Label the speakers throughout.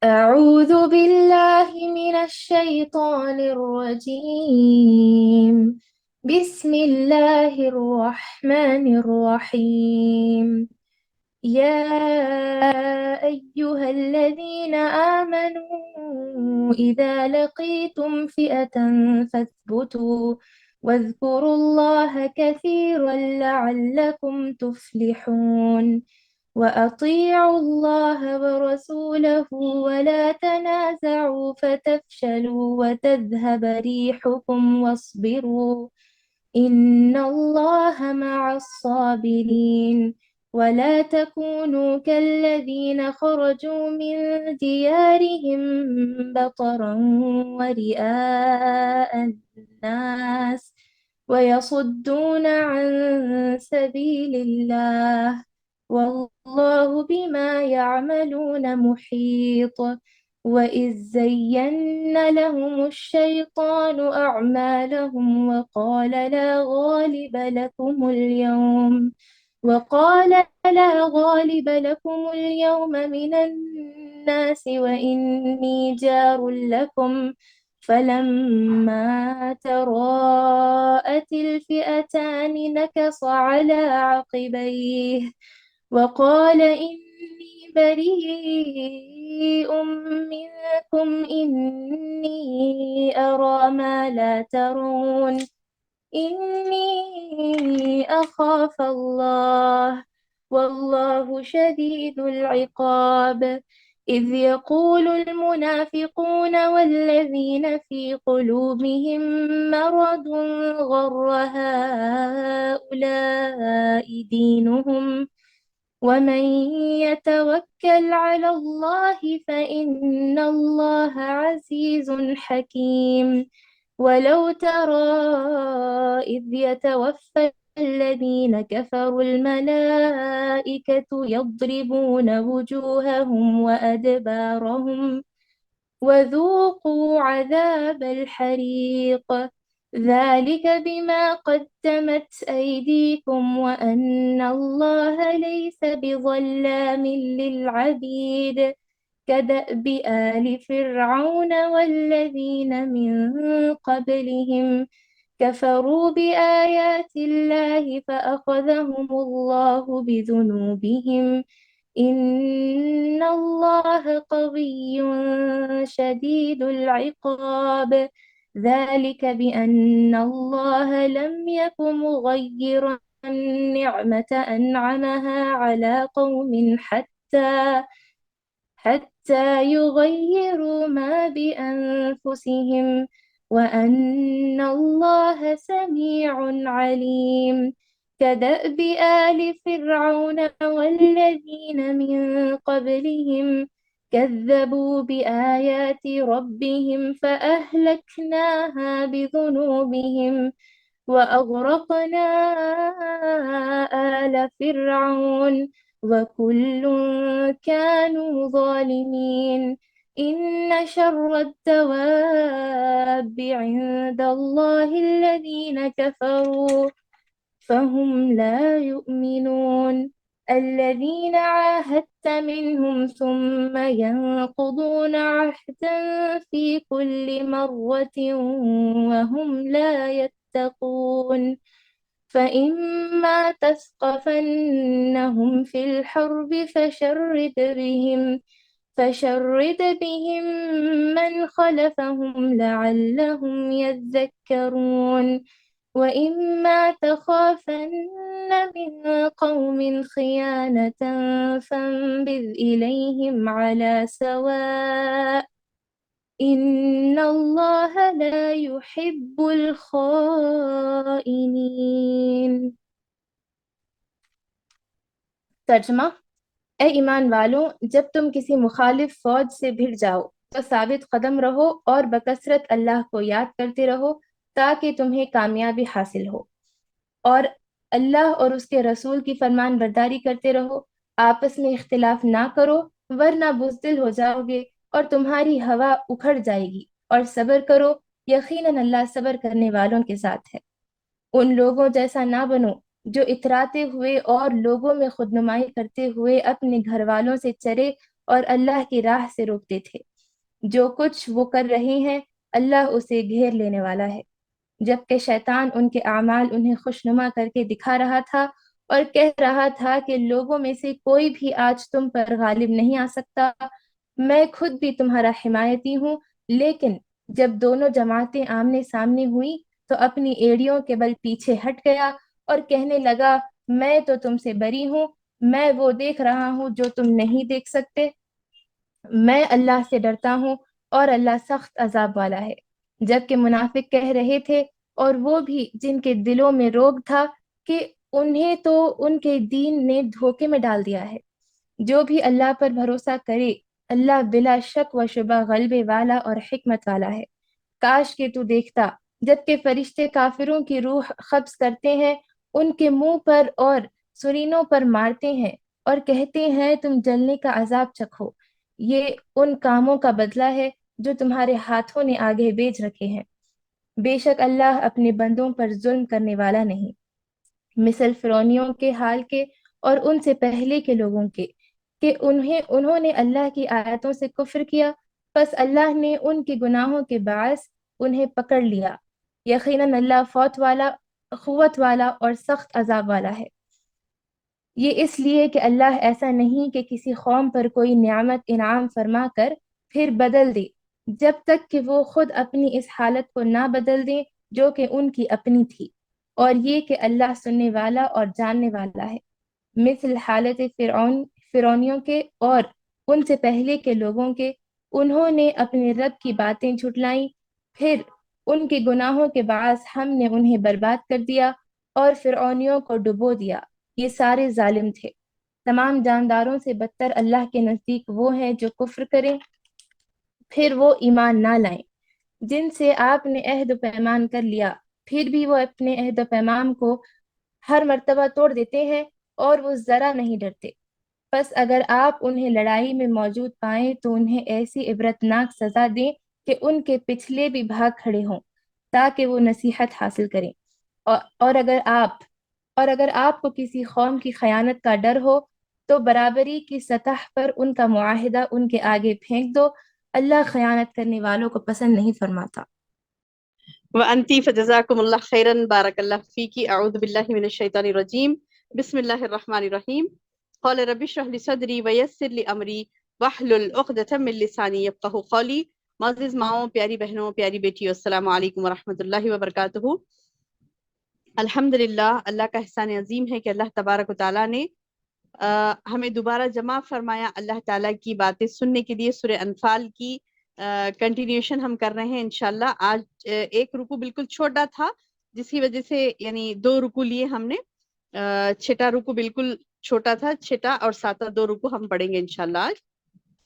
Speaker 1: أعوذ بالله من الشيطان الرجيم. بسم الله الرحمن الرحيم. يا أيها الذين آمنوا إذا لقيتم فئة فاثبتوا واذكروا الله كثيرا لعلكم تفلحون. وأطيعوا الله ورسوله ولا تنازعوا فتفشلوا وتذهب ريحكم واصبروا إن الله مع الصابرين. ولا تكونوا كالذين خرجوا من ديارهم بطرا ورئاء الناس ويصدون عن سبيل الله والله بما يعملون محيط. وإذ زين لهم الشيطان أعمالهم وقال لا غالب لكم اليوم من الناس وإني جار لكم. فلما تراءت الفئتان نكص على عقبيه وقال إني بريء منكم إني أرى ما لا ترون إني أخاف الله والله شديد العقاب. إذ يقول المنافقون والذين في قلوبهم مرض غر هؤلاء دينهم ومن يتوكل على الله فإن الله عزيز حكيم. ولو ترى إذ يتوفى الذين كفروا الملائكة يضربون وجوههم وأدبارهم وذوقوا عذاب الحريق ذلك بما قدمت أيديكم وأن الله ليس بظلام للعبيد. كدأب آل فرعون والذين من قبلهم كفروا بآيات الله فأخذهم الله بذنوبهم إن الله قوي شديد العقاب. ذلك بأن الله لم يك مغيرا نعمة أنعمها على قوم حتى يغيروا ما بأنفسهم وأن الله سميع عليم. كدأب آل فرعون والذين من قبلهم كذبوا بآيات ربهم فأهلكناها بذنوبهم وأغرقنا آل فرعون وكل كانوا ظالمين. إن شر الدواب عند الله الذين كفروا فهم لا يؤمنون. الذين عاهدت منهم ثم ينقضون عهدا في كل مرة وهم لا يتقون. فإما تثقفنهم في الحرب فشرد بهم من خلفهم لعلهم يذكرون. وإما تخافن من قوم خيانة فانبذ إليهم على سواء إن الله لا يحب الخائنين۔ ترجمہ: اے ایمان والوں، جب تم کسی مخالف فوج سے بھڑ جاؤ تو ثابت قدم رہو اور بکثرت اللہ کو یاد کرتے رہو تاکہ تمہیں کامیابی حاصل ہو، اور اللہ اور اس کے رسول کی فرمان برداری کرتے رہو، آپس میں اختلاف نہ کرو ورنہ بزدل ہو جاؤ گے اور تمہاری ہوا اکھڑ جائے گی، اور صبر کرو، یقیناً اللہ صبر کرنے والوں کے ساتھ ہے۔ ان لوگوں جیسا نہ بنو جو اتراتے ہوئے اور لوگوں میں خود نمائی کرتے ہوئے اپنے گھر والوں سے چرے اور اللہ کی راہ سے روکتے تھے۔ جو کچھ وہ کر رہے ہیں اللہ اسے گھیر لینے والا ہے۔ جبکہ شیطان ان کے اعمال انہیں خوشنما کر کے دکھا رہا تھا اور کہہ رہا تھا کہ لوگوں میں سے کوئی بھی آج تم پر غالب نہیں آ سکتا، میں خود بھی تمہارا حمایتی ہوں۔ لیکن جب دونوں جماعتیں آمنے سامنے ہوئیں تو اپنی ایڑیوں کے بل پیچھے ہٹ گیا اور کہنے لگا، میں تو تم سے بری ہوں، میں وہ دیکھ رہا ہوں جو تم نہیں دیکھ سکتے۔ میں اللہ سے ڈرتا ہوں اور اللہ سخت عذاب والا ہے۔ جبکہ منافق کہہ رہے تھے، اور وہ بھی جن کے دلوں میں روگ تھا، کہ انہیں تو ان کے دین نے دھوکے میں ڈال دیا ہے۔ جو بھی اللہ پر بھروسہ کرے اللہ بلا شک و شبہ غلبے والا اور حکمت والا ہے۔ کاش کہ تو دیکھتا جبکہ فرشتے کافروں کی روح قبض کرتے ہیں، ان کے منہ پر اور سرینوں پر مارتے ہیں اور کہتے ہیں تم جلنے کا عذاب چکھو، یہ ان کاموں کا بدلہ ہے جو تمہارے ہاتھوں نے آگے بھیج رکھے ہیں۔ بے شک اللہ اپنے بندوں پر ظلم کرنے والا نہیں۔ مثل فرعونیوں کے حال کے اور ان سے پہلے کے لوگوں کے، کہ انہوں نے اللہ کی آیتوں سے کفر کیا، پس اللہ نے ان کے گناہوں کے باعث انہیں پکڑ لیا۔ یقیناً اللہ قوت والا اور سخت عذاب والا ہے۔ یہ اس لیے کہ اللہ ایسا نہیں کہ کسی قوم پر کوئی نعمت انعام فرما کر پھر بدل دے، جب تک کہ وہ خود اپنی اس حالت کو نہ بدل دیں جو کہ ان کی اپنی تھی، اور یہ کہ اللہ سننے والا اور جاننے والا ہے۔ مثل حالت فرعونیوں کے اور ان سے پہلے کے لوگوں کے، انہوں نے اپنے رب کی باتیں جھٹلائیں، پھر ان کے گناہوں کے باعث ہم نے انہیں برباد کر دیا اور فرعونیوں کو ڈبو دیا۔ یہ سارے ظالم تھے۔ تمام جانداروں سے بدتر اللہ کے نزدیک وہ ہیں جو کفر کریں پھر وہ ایمان نہ لائیں، جن سے آپ نے عہد و پیمان کر لیا، پھر بھی وہ اپنے عہد و پیمان کو ہر مرتبہ توڑ دیتے ہیں اور وہ ذرا نہیں ڈرتے۔ پس اگر آپ انہیں لڑائی میں موجود پائیں تو انہیں ایسی عبرتناک سزا دیں کہ ان کے پچھلے بھی بھاگ کھڑے ہوں، تاکہ وہ نصیحت حاصل کریں۔ اور اگر آپ کو کسی قوم کی خیانت کا ڈر ہو تو برابری کی سطح پر ان کا معاہدہ ان کے آگے پھینک دو، اللہ خیانت کرنے والوں کو پسند نہیں فرماتا۔
Speaker 2: وانتی فجزاکم اللہ خیرا، بارک اللہ فیکی، اعوذ باللہ من الشیطان الرجیم، بسم اللہ الرحمن الرحیم۔ قال رب اشرح لی صدری ویسر لی امری واحلل عقدۃ من لسانی یفقہوا قولی۔ معزز ماؤں، پیاری بہنوں، پیاری بیٹیوں، السلام علیکم ورحمۃ اللہ وبرکاتہ۔ الحمدللہ، اللہ کا احسان عظیم ہے کہ اللہ تبارک و تعالیٰ نے ہمیں دوبارہ جمع فرمایا اللہ تعالیٰ کی باتیں سننے کے لیے۔ سورہ انفال کی کنٹینیوشن ہم کر رہے ہیں انشاءاللہ۔ آج ایک رکو بالکل چھوٹا تھا جس کی وجہ سے یعنی 2 رکو لیے ہم نے، چھٹا رکو بالکل چھوٹا تھا، چھٹا اور ساتواں 2 رکو ہم پڑھیں گے انشاءاللہ آج۔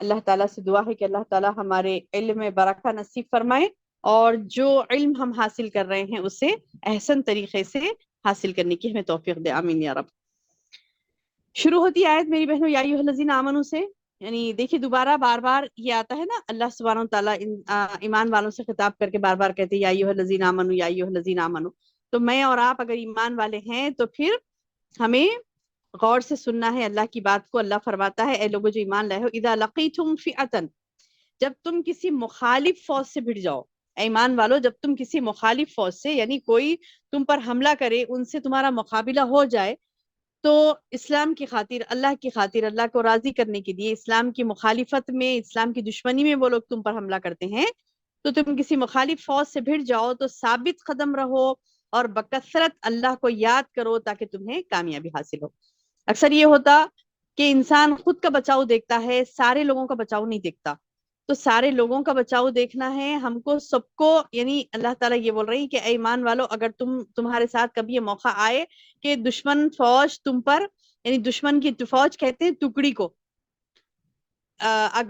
Speaker 2: اللہ تعالیٰ سے دعا ہے کہ اللہ تعالیٰ ہمارے علم میں برکہ نصیب فرمائے اور جو علم ہم حاصل کر رہے ہیں اسے احسن طریقے سے حاصل کرنے کی ہمیں توفیق دے، آمین یا رب۔ شروع ہوتی آیت میری بہنوں یا ایھا الذین آمنوا سے، یعنی دیکھیے دوبارہ بار بار یہ آتا ہے نا، اللہ سبحانہ وتعالیٰ ایمان والوں سے خطاب کر کے بار بار کہتے ہیں یا ایھا الذین آمنوا، یا ایھا الذین آمنوا۔ تو میں اور آپ اگر ایمان والے ہیں تو پھر ہمیں غور سے سننا ہے اللہ کی بات کو۔ اللہ فرماتا ہے اے لوگوں جو ایمان لائے ہو، اذا لقیتم فئۃ، جب تم کسی مخالف فوج سے بھڑ جاؤ، اے ایمان والو جب تم کسی مخالف فوج سے، یعنی کوئی تم پر حملہ کرے، ان سے تمہارا مقابلہ ہو جائے، تو اسلام کی خاطر، اللہ کی خاطر، اللہ کو راضی کرنے کے لیے، اسلام کی مخالفت میں، اسلام کی دشمنی میں وہ لوگ تم پر حملہ کرتے ہیں، تو تم کسی مخالف فوج سے بھڑ جاؤ تو ثابت قدم رہو اور بکثرت اللہ کو یاد کرو تاکہ تمہیں کامیابی حاصل ہو۔ اکثر یہ ہوتا کہ انسان خود کا بچاؤ دیکھتا ہے، سارے لوگوں کا بچاؤ نہیں دیکھتا۔ تو سارے لوگوں کا بچاؤ دیکھنا ہے ہم کو، سب کو، یعنی اللہ تعالیٰ یہ بول رہی کہ اے ایمان والو اگر تمہارے ساتھ کبھی یہ موقع آئے کہ دشمن فوج تم پر، یعنی دشمن کی فوج کہتے ہیں ٹکڑی کو،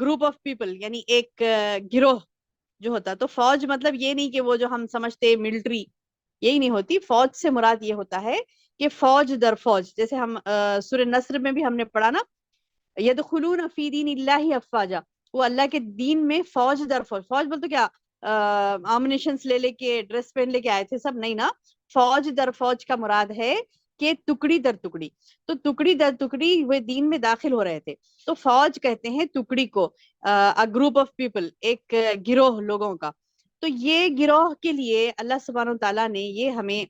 Speaker 2: گروپ آف پیپل، یعنی ایک گروہ جو ہوتا، تو فوج مطلب یہ نہیں کہ وہ جو ہم سمجھتے ملٹری، یہی نہیں ہوتی۔ فوج سے مراد یہ ہوتا ہے کہ فوج در فوج، جیسے ہم سورہ نصر میں بھی ہم نے پڑھا نا، یدخلون فی دین اللہ افواجا، وہ اللہ کے دین میں فوج در فوج۔ فوج بولتے کیا آمنیشنز لے کے ڈریس پہن لے کے آئے تھے سب، نہیں نا۔ فوج در فوج کا مراد ہے کہ ٹکڑی در ٹکڑی، تو ٹکڑی در ٹکڑی وہ دین میں داخل ہو رہے تھے. تو فوج کہتے ہیں ٹکڑی کو، گروپ آف پیپل، ایک گروہ لوگوں کا. تو یہ گروہ کے لیے اللہ سبحانہ تعالیٰ نے یہ ہمیں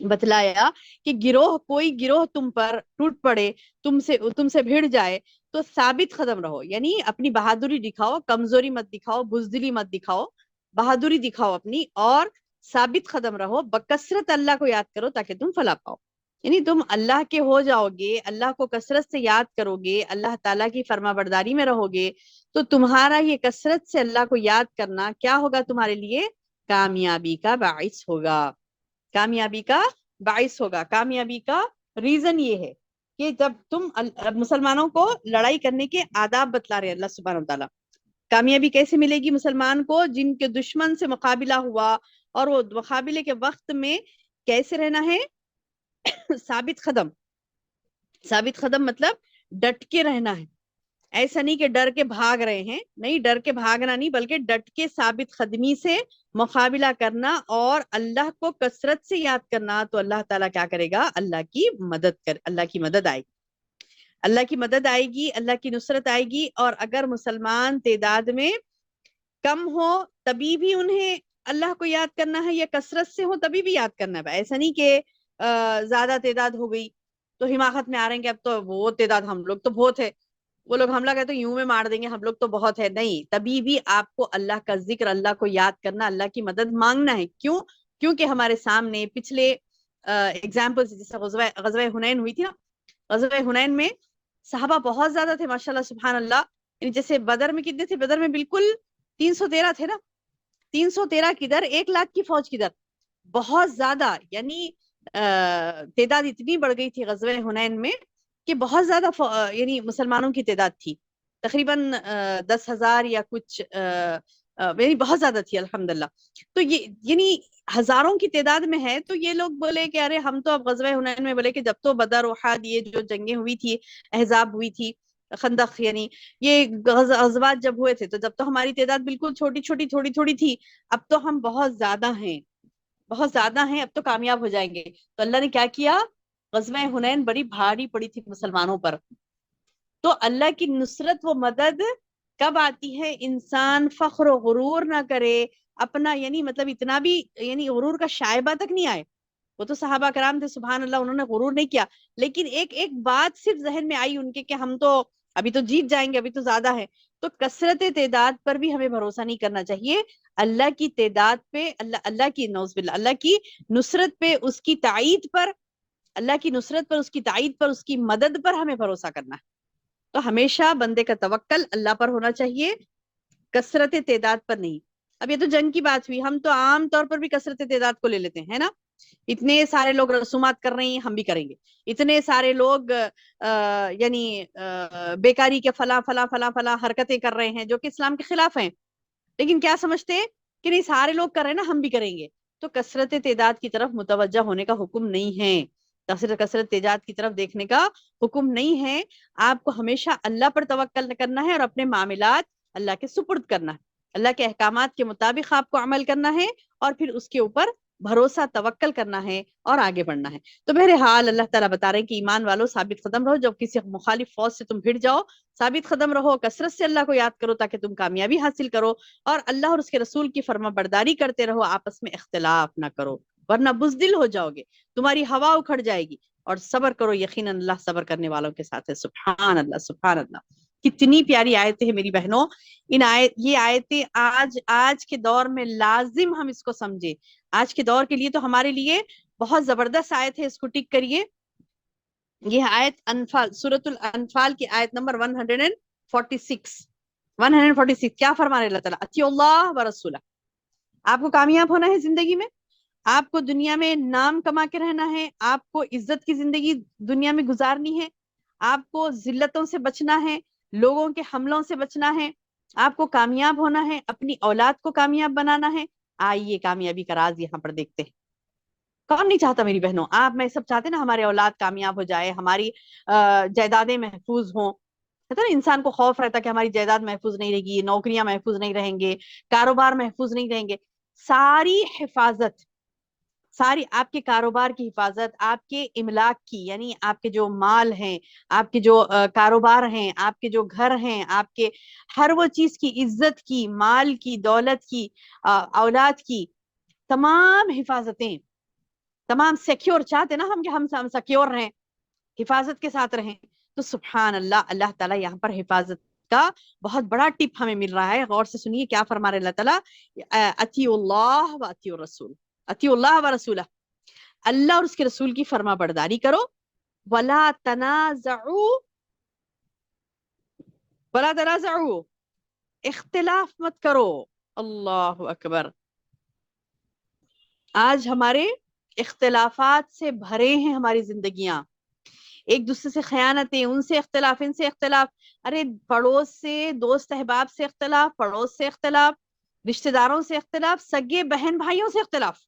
Speaker 2: بتلایا کہ گروہ، کوئی گروہ تم پر ٹوٹ پڑے، تم سے بھیڑ جائے تو ثابت قدم رہو، یعنی اپنی بہادری دکھاؤ، کمزوری مت دکھاؤ، بزدلی مت دکھاؤ، بہادری دکھاؤ اپنی، اور ثابت قدم رہو، بکثرت اللہ کو یاد کرو تاکہ تم فلاح پاؤ. یعنی تم اللہ کے ہو جاؤ گے، اللہ کو کثرت سے یاد کرو گے، اللہ تعالیٰ کی فرما برداری میں رہو گے، تو تمہارا یہ کثرت سے اللہ کو یاد کرنا کیا ہوگا تمہارے لیے؟ کامیابی کا باعث ہوگا، کامیابی کا باعث ہوگا. کامیابی کا ریزن یہ ہے کہ جب تم مسلمانوں کو لڑائی کرنے کے آداب بتلا رہے ہیں اللہ سبحانہ و تعالیٰ. کامیابی کیسے ملے گی مسلمان کو؟ جن کے دشمن سے مقابلہ ہوا اور وہ مقابلے کے وقت میں کیسے رہنا ہے؟ ثابت قدم. ثابت قدم مطلب ڈٹ کے رہنا ہے. ایسا نہیں کہ ڈر کے بھاگ رہے ہیں، نہیں، ڈر کے بھاگنا نہیں، بلکہ ڈٹ کے ثابت قدمی سے مقابلہ کرنا اور اللہ کو کثرت سے یاد کرنا. تو اللہ تعالیٰ کیا کرے گا؟ اللہ کی مدد آئے گی، اللہ کی مدد آئے گی، اللہ کی نصرت آئے گی. اور اگر مسلمان تعداد میں کم ہو تبھی بھی انہیں اللہ کو یاد کرنا ہے، یا کثرت سے ہو تبھی بھی یاد کرنا ہے. ایسا نہیں کہ زیادہ تعداد ہو گئی تو حماقت میں آ رہے ہیں کہ اب تو وہ تعداد، ہم لوگ تو بہت ہے، وہ لوگ حملہ کرتے یوں میں مار دیں گے، ہم لوگ تو بہت ہے. نہیں، تبھی بھی آپ کو اللہ کا ذکر، اللہ کو یاد کرنا، اللہ کی مدد مانگنا ہے. کیوں؟ کیونکہ ہمارے سامنے پچھلے اگزامپل، جیسے غزوہ حنین ہوئی تھی نا، غزوہ حنین میں صحابہ بہت زیادہ تھے ماشاء اللہ سبحان اللہ. یعنی جیسے بدر میں کتنے تھے؟ بدر میں بالکل 313 تھے نا. 313 کدھر، 1 لاکھ کی فوج کدھر، بہت زیادہ. یعنی تعداد اتنی بڑھ گئی تھی غزوہ حنین میں کہ بہت زیادہ یعنی مسلمانوں کی تعداد تھی، تقریباً 10,000 یا کچھ، یعنی بہت زیادہ تھی الحمدللہ. تو یہ یعنی ہزاروں کی تعداد میں ہے. تو یہ لوگ بولے کہ ارے ہم تو اب غزوہ حنین میں، بولے کہ جب تو بدر، احد، یہ جو جنگیں ہوئی تھی، احزاب ہوئی تھی، خندق، یعنی یہ غزوات جب ہوئے تھے، تو جب تو ہماری تعداد بالکل چھوٹی چھوٹی تھوڑی تھوڑی تھی. اب تو ہم بہت زیادہ ہیں، بہت زیادہ ہیں، اب تو کامیاب ہو جائیں گے. تو اللہ نے کیا کیا؟ غزوہ حنین بڑی بھاری پڑی تھی مسلمانوں پر. تو اللہ کی نصرت و مدد کب آتی ہے؟ انسان فخر و غرور نہ کرے اپنا، یعنی مطلب اتنا بھی یعنی غرور کا شائبہ تک نہیں آئے. وہ تو صحابہ کرام تھے سبحان اللہ، انہوں نے غرور نہیں کیا، لیکن ایک بات صرف ذہن میں آئی ان کے کہ ہم تو ابھی تو جیت جائیں گے، ابھی تو زیادہ ہے. تو کثرت تعداد پر بھی ہمیں بھروسہ نہیں کرنا چاہیے. اللہ کی تعداد پہ، اللہ کی نعوذ باللہ، اللہ کی نصرت پہ، اس کی تائید پر، اللہ کی نصرت پر، اس کی تائید پر، اس کی مدد پر ہمیں بھروسہ کرنا ہے. تو ہمیشہ بندے کا توکل اللہ پر ہونا چاہیے، کثرت تعداد پر نہیں. اب یہ تو جنگ کی بات ہوئی، ہم تو عام طور پر بھی کثرت تعداد کو لے لیتے ہیں نا. اتنے سارے لوگ رسومات کر رہے ہیں، ہم بھی کریں گے. اتنے سارے لوگ یعنی بیکاری کے فلاں فلاں فلاں فلاں حرکتیں کر رہے ہیں جو کہ اسلام کے خلاف ہیں، لیکن کیا سمجھتے ہیں کہ نہیں سارے لوگ کر رہے ہیں نا، ہم بھی کریں گے. تو کثرت تعداد کی طرف متوجہ ہونے کا حکم نہیں ہے، کثرت تعداد کی طرف دیکھنے کا حکم نہیں ہے. آپ کو ہمیشہ اللہ پر توکل کرنا ہے اور اپنے معاملات اللہ کے سپرد کرنا ہے، اللہ کے احکامات کے مطابق آپ کو عمل کرنا ہے، اور پھر اس کے اوپر بھروسہ توکل کرنا ہے اور آگے بڑھنا ہے. تو بہرحال اللہ تعالیٰ بتا رہے ہیں کہ ایمان والو ثابت قدم رہو، جب کسی مخالف فوج سے تم بھڑ جاؤ ثابت قدم رہو، کثرت سے اللہ کو یاد کرو تاکہ تم کامیابی حاصل کرو، اور اللہ اور اس کے رسول کی فرما برداری کرتے رہو، آپس میں اختلاف نہ کرو ورنہ بزدل ہو جاؤ گے، تمہاری ہوا اکھڑ جائے گی. اور صبر کرو، یقیناً اللہ صبر کرنے والوں کے ساتھ ہے. سبحان اللہ سبحان اللہ. کتنی پیاری آیتیں ہیں میری بہنوں. یہ آیتیں آج کے دور میں لازم ہم اس کو سمجھے. آج کے دور کے لیے تو ہمارے لیے بہت زبردست آیت ہے، اس کو ٹک کریے. یہ آیت انفال، سورۃ الانفال کی آیت نمبر 146 کیا فرما رہے اللہ تعالیٰ؟ اطیعوا اللہ و رسولہ. آپ کو کامیاب ہونا ہے زندگی میں، آپ کو دنیا میں نام کما کے رہنا ہے، آپ کو عزت کی زندگی دنیا میں گزارنی ہے، آپ کو ذلتوں سے بچنا ہے، لوگوں کے حملوں سے بچنا ہے، آپ کو کامیاب ہونا ہے، اپنی اولاد کو کامیاب بنانا ہے. آئیے کامیابی کا راز یہاں پر دیکھتے ہیں. کون نہیں چاہتا میری بہنوں؟ آپ میں سب چاہتے ہیں نا ہمارے اولاد کامیاب ہو جائے، ہماری جائیدادیں محفوظ ہوں. نا انسان کو خوف رہتا کہ ہماری جائیداد محفوظ نہیں رہے گی، نوکریاں محفوظ نہیں رہیں گے، کاروبار محفوظ نہیں رہیں گے. ساری حفاظت ساری آپ کے کاروبار کی حفاظت، آپ کے املاک کی، یعنی آپ کے جو مال ہیں، آپ کے جو کاروبار ہیں، آپ کے جو گھر ہیں، آپ کے ہر وہ چیز کی، عزت کی، مال کی، دولت کی، اولاد کی تمام حفاظتیں، تمام سیکیور چاہتے نا ہم کہ ہم سیکیور رہیں، حفاظت کے ساتھ رہیں. تو سبحان اللہ، اللہ تعالیٰ یہاں پر حفاظت کا بہت بڑا ٹپ ہمیں مل رہا ہے. غور سے سنیے کیا فرما رہے اللہ تعالیٰ، اطیعوا اللہ و اطیعوا الرسول، اطیعوا اللہ و رسولہ، اللہ اور اس کے رسول کی فرما برداری کرو. ولا تنازعوا، ولا تنازعوا، اختلاف مت کرو. اللہ اکبر. آج ہمارے اختلافات سے بھرے ہیں ہماری زندگیاں، ایک دوسرے سے خیانتیں، ان سے اختلاف، ان سے اختلاف، ارے پڑوس سے، دوست احباب سے اختلاف، پڑوس سے اختلاف، رشتہ داروں سے اختلاف، سگے بہن بھائیوں سے اختلاف،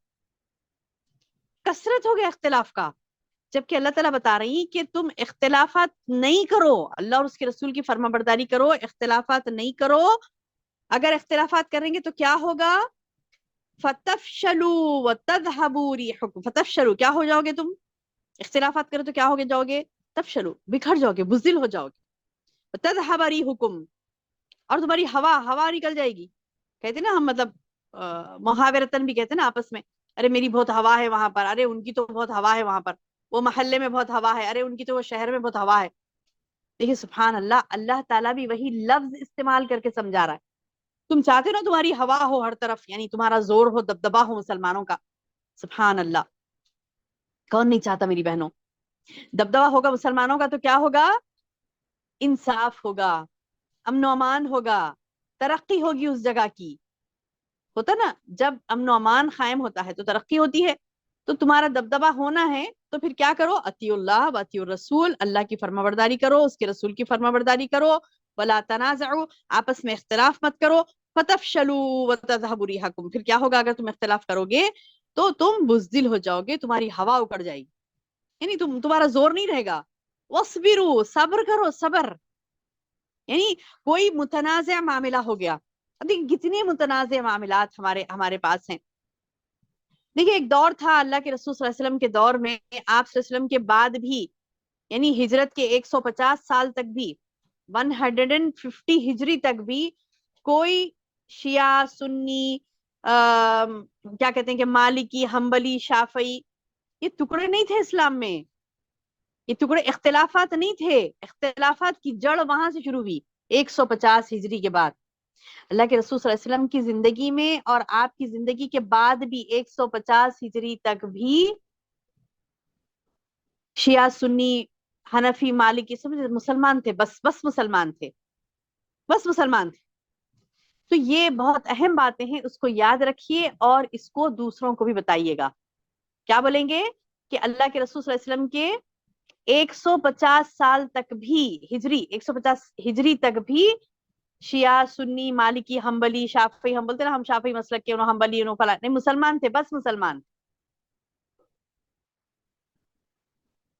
Speaker 2: کثرت ہو گیا اختلاف کا. جبکہ اللہ تعالیٰ بتا رہی کہ تم اختلافات نہیں کرو، اللہ اور اس کے رسول کی فرما برداری کرو، اختلافات نہیں کرو. اگر اختلافات کریں گے تو کیا ہوگا؟ فتفشلوا وتذهبوا ريحكم، فتفشلوا، کیا ہو جاؤ گے تم؟ اختلافات کرو تو کیا ہو جاؤ گے؟ تفشلوا، بکھر جاؤ گے، بزدل ہو جاؤ گے. وتذهب ريحكم، اور تمہاری ہوا نکل جائے گی. کہتے نا ہم، مطلب محاورتن بھی کہتے نا آپس میں، ارے میری بہت ہوا ہے وہاں پر، ارے ان کی تو بہت ہوا ہے وہاں پر، وہ محلے میں بہت ہوا ہے، ارے ان کی تو وہ شہر میں بہت ہوا ہے. دیکھیے سبحان اللہ، اللہ تعالیٰ بھی وہی لفظ استعمال کر کے سمجھا رہا ہے. تم چاہتے ہو نا تمہاری ہوا ہو ہر طرف، یعنی تمہارا زور ہو، دبدبا ہو مسلمانوں کا. سبحان اللہ، کون نہیں چاہتا میری بہنوں؟ دبدبا ہوگا مسلمانوں کا تو کیا ہوگا؟ انصاف ہوگا، امن و امان ہوگا، ترقی ہوگی اس جگہ کی. ہوتا نا جب امن و امان قائم ہوتا ہے تو ترقی ہوتی ہے. تو تمہارا دبدبا ہونا ہے تو پھر کیا کرو؟ اطیعوا اللہ و اطیعوا الرسول، اللہ کی فرما برداری کرو، اس کے رسول کی فرما برداری کرو. ولا تنازعوا، آپس میں اختلاف مت کرو. فتفشلوا وتذهب ريحكم، پھر کیا ہوگا اگر تم اختلاف کرو گے تو تم بزدل ہو جاؤ گے، تمہاری ہوا اکڑ جائے گی، یعنی تمہارا زور نہیں رہے گا. واصبروا، صبر کرو، صبر. یعنی کوئی متنازع معاملہ ہو گیا، اب دیکھیں کتنے متنازع معاملات ہمارے پاس ہیں. دیکھیے ایک دور تھا اللہ کے رسول صلی اللہ علیہ وسلم کے دور میں، آپ صلی اللہ علیہ وسلم کے بعد بھی، یعنی ہجرت کے 150 سال تک بھی، 150 ہجری تک بھی، کوئی شیعہ سنی کیا کہتے ہیں کہ مالکی، حنبلی، شافعی، یہ ٹکڑے نہیں تھے اسلام میں. یہ ٹکڑے اختلافات نہیں تھے، اختلافات کی جڑ وہاں سے شروع ہوئی 150 ہجری کے بعد. اللہ کے رسول صلی اللہ علیہ وسلم کی زندگی میں اور آپ کی زندگی کے بعد بھی 150 ہجری تک بھی شیعہ سنی حنفی مالکی سب مسلمان تھے، بس مسلمان تھے، بس مسلمان تھے. تو یہ بہت اہم باتیں ہیں، اس کو یاد رکھیے اور اس کو دوسروں کو بھی بتائیے گا. کیا بولیں گے؟ کہ اللہ کے رسول صلی اللہ علیہ وسلم کے 150 سال تک بھی، ہجری 150 ہجری تک بھی شیعہ سنی مالکی حنبلی شافعی، ہم بولتے نا ہم شافعی مسلک کے، انہوں حنبلی، انہوں فلاں، نہیں، مسلمان تھے، بس مسلمان.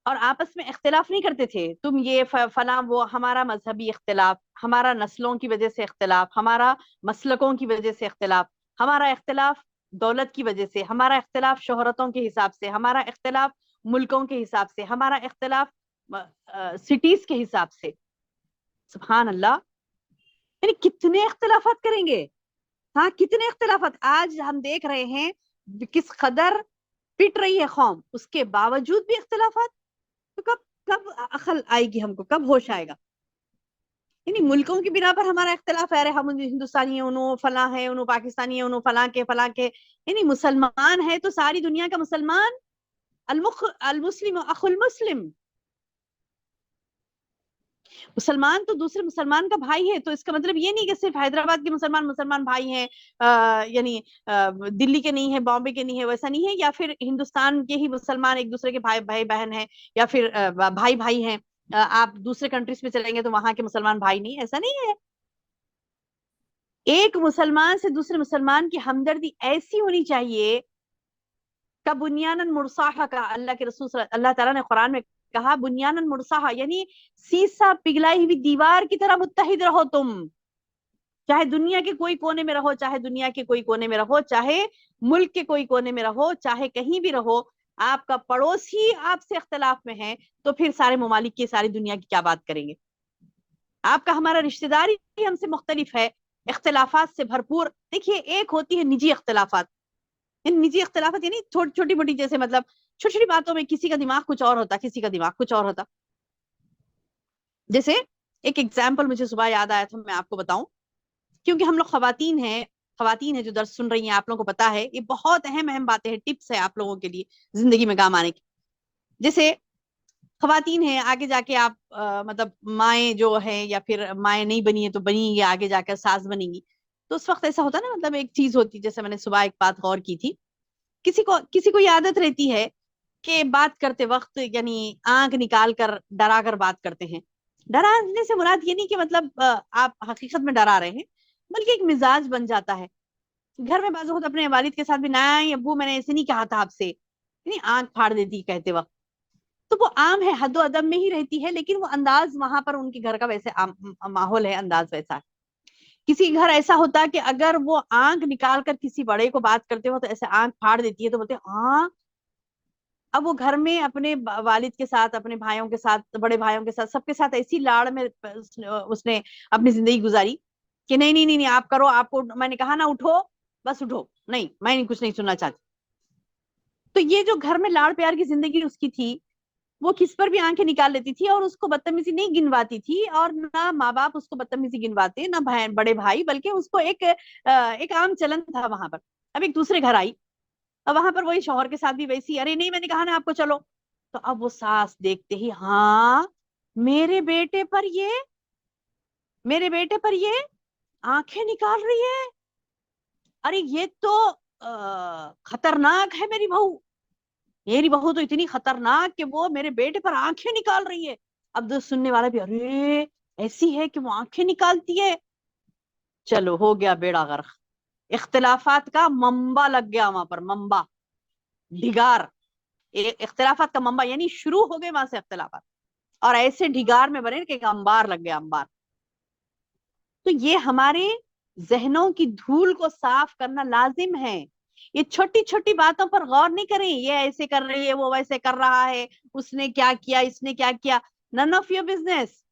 Speaker 2: اور آپس میں اختلاف نہیں کرتے تھے، تم یہ فلاں وہ، ہمارا مذہبی اختلاف، ہمارا نسلوں کی وجہ سے اختلاف، ہمارا مسلکوں کی وجہ سے اختلاف، ہمارا اختلاف دولت کی وجہ سے، ہمارا اختلاف شہرتوں کے حساب سے، ہمارا اختلاف ملکوں کے حساب سے، ہمارا اختلاف سٹیز کے حساب سے. سبحان اللہ، یعنی کتنے اختلافات کریں گے؟ ہاں کتنے اختلافات. آج ہم دیکھ رہے ہیں کس قدر پٹ رہی ہے قوم، اس کے باوجود بھی اختلافات. تو کب عقل آئے گی ہم کو، کب ہوش آئے گا؟ یعنی ملکوں کی بنا پر ہمارا اختلاف ہے، ہم ہندوستانی ہیں، انہوں فلاں ہیں، انہوں پاکستانی ہیں، انہوں فلاں کے. یعنی مسلمان ہے تو ساری دنیا کا مسلمان، المسلم اخو المسلم، مسلمان تو دوسرے مسلمان کا بھائی ہے. تو اس کا مطلب یہ نہیں کہ صرف حیدرآباد کے مسلمان بھائی ہیں، یعنی دلی کے نہیں ہیں، بامبے کے نہیں ہیں، ویسا نہیں ہے. یا پھر ہندوستان کے ہی مسلمان ایک دوسرے کے بھائی بہن ہیں، یا پھر بھائی ہیں. آپ دوسرے کنٹریز میں چلیں گے تو وہاں کے مسلمان بھائی نہیں، ایسا نہیں ہے. ایک مسلمان سے دوسرے مسلمان کی ہمدردی ایسی ہونی چاہیے کا بنیانن مرصاحہ کا. اللہ کے رسول اللہ تعالیٰ نے قرآن میں کہا بنیانن مرصاحہ، یعنی سیسا پگھلائی ہوئی دیوار کی طرح متحد رہو تم. چاہے دنیا کے کوئی کونے میں رہو، چاہے دنیا کے کوئی کونے میں رہو، چاہے ملک کے کوئی کونے میں رہو، چاہے کہیں بھی رہو، آپ کا پڑوسی آپ سے اختلاف میں ہے تو پھر سارے ممالک کی، ساری دنیا کی کیا بات کریں گے؟ آپ کا ہمارا رشتہ دار ہی ہم سے مختلف ہے، اختلافات سے بھرپور. دیکھیے ایک ہوتی ہے نجی اختلافات، ان نجی اختلافات یعنی چھوٹی موٹی، جیسے مطلب چھوٹی چھوٹی باتوں میں کسی کا دماغ کچھ اور ہوتا، کسی کا دماغ کچھ اور ہوتا. جیسے ایک ایگزامپل مجھے صبح یاد آیا تھا، میں آپ کو بتاؤں، کیونکہ ہم لوگ خواتین ہیں جو درس سن رہی ہیں، آپ لوگوں کو پتا ہے یہ بہت اہم باتیں ہیں، ٹپس ہے آپ لوگوں کے لیے زندگی میں کام آنے کی. جیسے خواتین ہیں، آگے جا کے آپ مطلب مائیں جو ہے، یا پھر مائیں نہیں بنی ہے تو بنی گی، آگے جا کر ساس بنیں گی. تو اس وقت ایسا ہوتا ہے نا، مطلب ایک چیز ہوتی، جیسے میں نے صبح ایک بات غور کی تھی، کسی کو عادت رہتی ہے کہ بات کرتے وقت یعنی آنکھ نکال کر ڈرا کر بات کرتے ہیں. ڈرانے سے مراد یہ نہیں کہ مطلب آپ حقیقت میں ڈرا رہے ہیں، بلکہ ایک مزاج بن جاتا ہے. گھر میں بعض وقت اپنے والد کے ساتھ بھی، نہیں ابو میں نے ایسے نہیں کہا تھا آپ سے، یعنی آنکھ پھاڑ دیتی کہتے وقت. تو وہ عام ہے، حد و ادب میں ہی رہتی ہے، لیکن وہ انداز وہاں پر ان کے گھر کا ویسے ماحول ہے، انداز ویسا ہے. کسی گھر ایسا ہوتا ہے کہ اگر وہ آنکھ نکال کر کسی بڑے کو بات کرتے ہو تو ایسے آنکھ پھاڑ دیتی ہے، تو بولتے ہاں. اب وہ گھر میں اپنے والد کے ساتھ، اپنے بھائیوں کے ساتھ، بڑے بھائیوں کے ساتھ، سب کے ساتھ ایسی لاڑ میں اس نے اپنی زندگی گزاری کہ نہیں نہیں نہیں آپ کرو، آپ کو میں نے کہا نا اٹھو، بس اٹھو، نہیں میں کچھ نہیں سننا چاہتی. تو یہ جو گھر میں لاڑ پیار کی زندگی اس کی تھی، وہ کس پر بھی آنکھیں نکال لیتی تھی، اور اس کو بدتمیزی نہیں گنواتی تھی، اور نہ ماں باپ اس کو بدتمیزی گنواتے، نہ بڑے بھائی، بلکہ اس کو ایک عام چلن تھا وہاں پر. اب ایک دوسرے گھر آئی، اب وہاں پر وہی شوہر کے ساتھ بھی ویسی، ارے نہیں میں نے کہا نا آپ کو چلو. تو اب وہ ساس دیکھتے ہی، ہاں میرے بیٹے پر یہ آنکھیں نکال رہی ہے، ارے یہ تو خطرناک ہے، میری بہو تو اتنی خطرناک کہ وہ میرے بیٹے پر آنکھیں نکال رہی ہے. اب تو سننے والا بھی، ارے ایسی ہے کہ وہ آنکھیں نکالتی ہے. چلو ہو گیا بیڑا غرق، اختلافات کا منبع لگ گیا وہاں پر، منبع، ڈھگار. اختلافات کا منبع یعنی شروع ہو گئے وہاں سے اختلافات، اور ایسے ڈھگار میں بنے کہ ایک انبار لگ گیا، انبار. تو یہ ہمارے ذہنوں کی دھول کو صاف کرنا لازم ہے. یہ چھوٹی چھوٹی باتوں پر غور نہیں کریں، یہ ایسے کر رہی ہے، وہ ویسے کر رہا ہے، اس نے کیا کیا، اس نے کیا کیا. none of your business.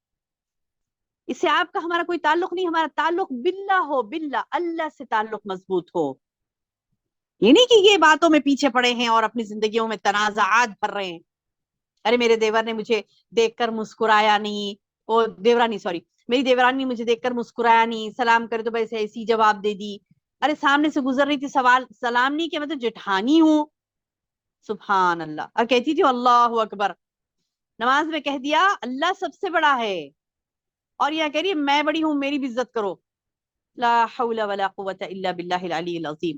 Speaker 2: اس سے آپ کا ہمارا کوئی تعلق نہیں، ہمارا تعلق باللہ ہو، باللہ، اللہ سے تعلق مضبوط ہو. یہ نہیں کہ یہ باتوں میں پیچھے پڑے ہیں اور اپنی زندگیوں میں تنازعات بھر رہے ہیں. ارے میرے دیور نے مجھے دیکھ کر مسکرایا نہیں، وہ دیورانی سوری میری دیورانی نے مجھے دیکھ کر مسکرایا نہیں، سلام کرے تو بس ایسی جواب دے دی. ارے سامنے سے گزر رہی تھی، سلام نہیں کیا، میں تو جٹھانی ہوں. سبحان اللہ. اور کہتی تھی اللہ اکبر، نماز میں کہہ دیا اللہ سب سے بڑا ہے، اور یہ کہہ رہی ہے میں بڑی ہوں، میری بھی عزت کرو. لا حول ولا قوت الا باللہ العلی العظیم.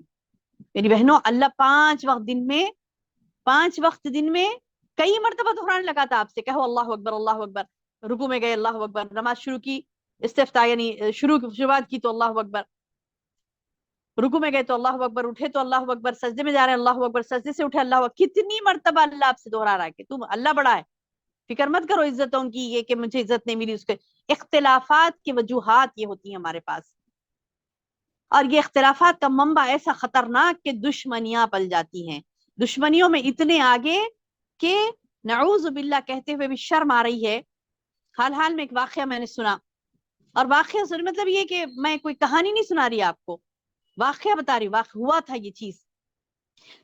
Speaker 2: میری بہنوں، اللہ 5 وقت دن میں کئی مرتبہ دہرانے لگا تھا آپ سے، کہو اللہ اکبر، اللہ اکبر. رکوع میں گئے اللہ اکبر، نماز شروع کی، استفتاح یعنی شروعات کی تو اللہ اکبر، رکوع میں گئے تو اللہ اکبر، اٹھے تو اللہ اکبر، سجدے میں جا رہے ہیں اللہ اکبر، سجدے سے اٹھے اللہ اکبر. کتنی مرتبہ اللہ آپ سے دہرا رہا ہے کہ تم اللہ بڑا ہے، فکر مت کرو عزتوں کی، یہ کہ مجھے عزت نہیں ملی اس کے. اختلافات کی وجوہات یہ ہوتی ہیں ہمارے پاس، اور یہ اختلافات کا منبع ایسا خطرناک کہ دشمنیاں پل جاتی ہیں. دشمنیوں میں اتنے آگے کہ نعوذ باللہ کہتے ہوئے بھی شرم آ رہی ہے. حال میں ایک واقعہ میں نے سنا، اور واقعہ مطلب یہ کہ میں کوئی کہانی نہیں سنا رہی آپ کو، واقعہ بتا رہی، واقع ہوا تھا یہ چیز.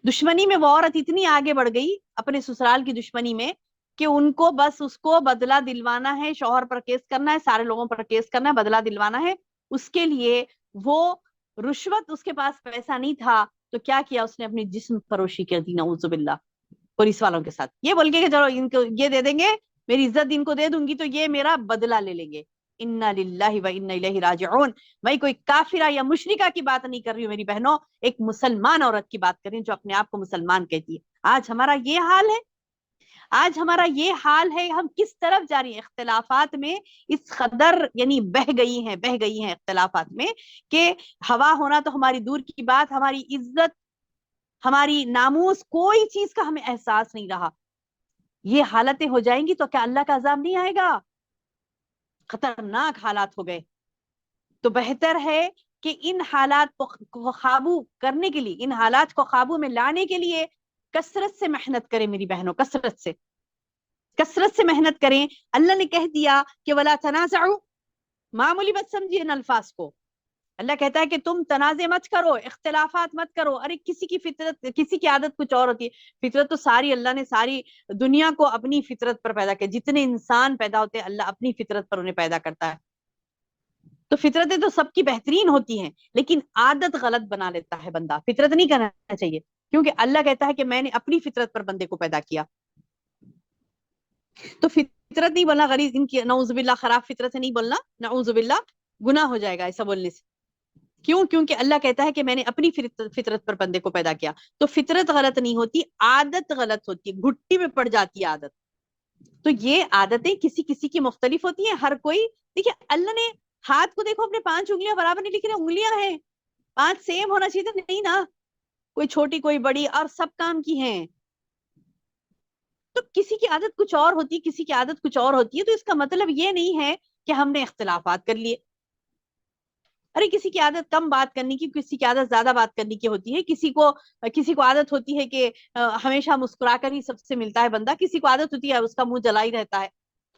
Speaker 2: دشمنی میں وہ عورت اتنی آگے بڑھ گئی اپنے سسرال کی دشمنی میں کہ ان کو بس اس کو بدلہ دلوانا ہے، شوہر پر کیس کرنا ہے، سارے لوگوں پر کیس کرنا ہے، بدلہ دلوانا ہے. اس کے لیے وہ رشوت، اس کے پاس پیسہ نہیں تھا تو کیا کیا اس نے، اپنی جسم فروشی کر دی نعوذ باللہ پولیس والوں کے ساتھ، یہ بول کے کہ چلو ان کو یہ دے دیں گے، میری عزت ان کو دے دوں گی تو یہ میرا بدلہ لے لیں گے. انا للہ و انا الیہ راجعون. میں کوئی کافرہ یا مشرکہ کی بات نہیں کر رہی ہوں میری بہنوں، ایک مسلمان عورت کی بات کر رہی ہوں جو اپنے آپ کو مسلمان کہتی ہے. آج ہمارا یہ حال ہے، ہم کس طرف جا رہی ہیں اختلافات میں، اس قدر یعنی بہ گئی ہیں اختلافات میں کہ ہوا ہونا تو ہماری دور کی بات، ہماری عزت، ہماری ناموس، کوئی چیز کا ہمیں احساس نہیں رہا. یہ حالتیں ہو جائیں گی تو کیا اللہ کا عذاب نہیں آئے گا؟ خطرناک حالات ہو گئے. تو بہتر ہے کہ ان حالات کو قابو کرنے کے لیے، ان حالات کو قابو میں لانے کے لیے کثرت سے محنت کریں میری بہنوں، کثرت سے محنت کریں۔ اللہ نے کہہ دیا کہ ولا تنازعوا، معمولی مت سمجھیے ان الفاظ کو۔ اللہ کہتا ہے کہ تم تنازع مت کرو، اختلافات مت کرو۔ ارے کسی کی فطرت، کسی کی عادت کچھ اور ہوتی ہے۔ فطرت تو ساری اللہ نے ساری دنیا کو اپنی فطرت پر پیدا کیا، جتنے انسان پیدا ہوتے ہیں اللہ اپنی فطرت پر انہیں پیدا کرتا ہے۔ تو فطرتیں تو سب کی بہترین ہوتی ہیں، لیکن عادت غلط بنا لیتا ہے بندہ۔ فطرت نہیں کرنا چاہیے، کیونکہ اللہ کہتا ہے کہ میں نے اپنی فطرت پر بندے کو پیدا کیا۔ تو فطرت نہیں بولنا غریب، ان کی نعوذ باللہ خراب فطرت سے نہیں بولنا، نعوذ باللہ گناہ ہو جائے گا ایسا بولنے سے۔ کیوں؟ کیونکہ اللہ کہتا ہے کہ میں نے اپنی فطرت پر بندے کو پیدا کیا۔ تو فطرت غلط نہیں ہوتی، عادت غلط ہوتی ہے، گھٹی میں پڑ جاتی ہے عادت۔ تو یہ عادتیں کسی کسی کی مختلف ہوتی ہیں، ہر کوئی۔ دیکھیے اللہ نے ہاتھ کو دیکھو، اپنے 5 انگلیاں برابر نہیں لکھی ہیں، انگلیاں ہیں 5 سیم ہونا چاہیے تھا، نہیں نا، کوئی چھوٹی کوئی بڑی، اور سب کام کی ہیں۔ تو کسی کی عادت کچھ اور ہوتی ہے، کسی کی عادت کچھ اور ہوتی ہے، تو اس کا مطلب یہ نہیں ہے کہ ہم نے اختلافات کر لیے۔ ارے کسی کی عادت کم بات کرنے کی، کسی کی عادت زیادہ بات کرنے کی ہوتی ہے، کسی کو عادت ہوتی ہے کہ ہمیشہ مسکرا کر ہی سب سے ملتا ہے بندہ، کسی کو عادت ہوتی ہے اس کا منہ جلا ہی رہتا ہے۔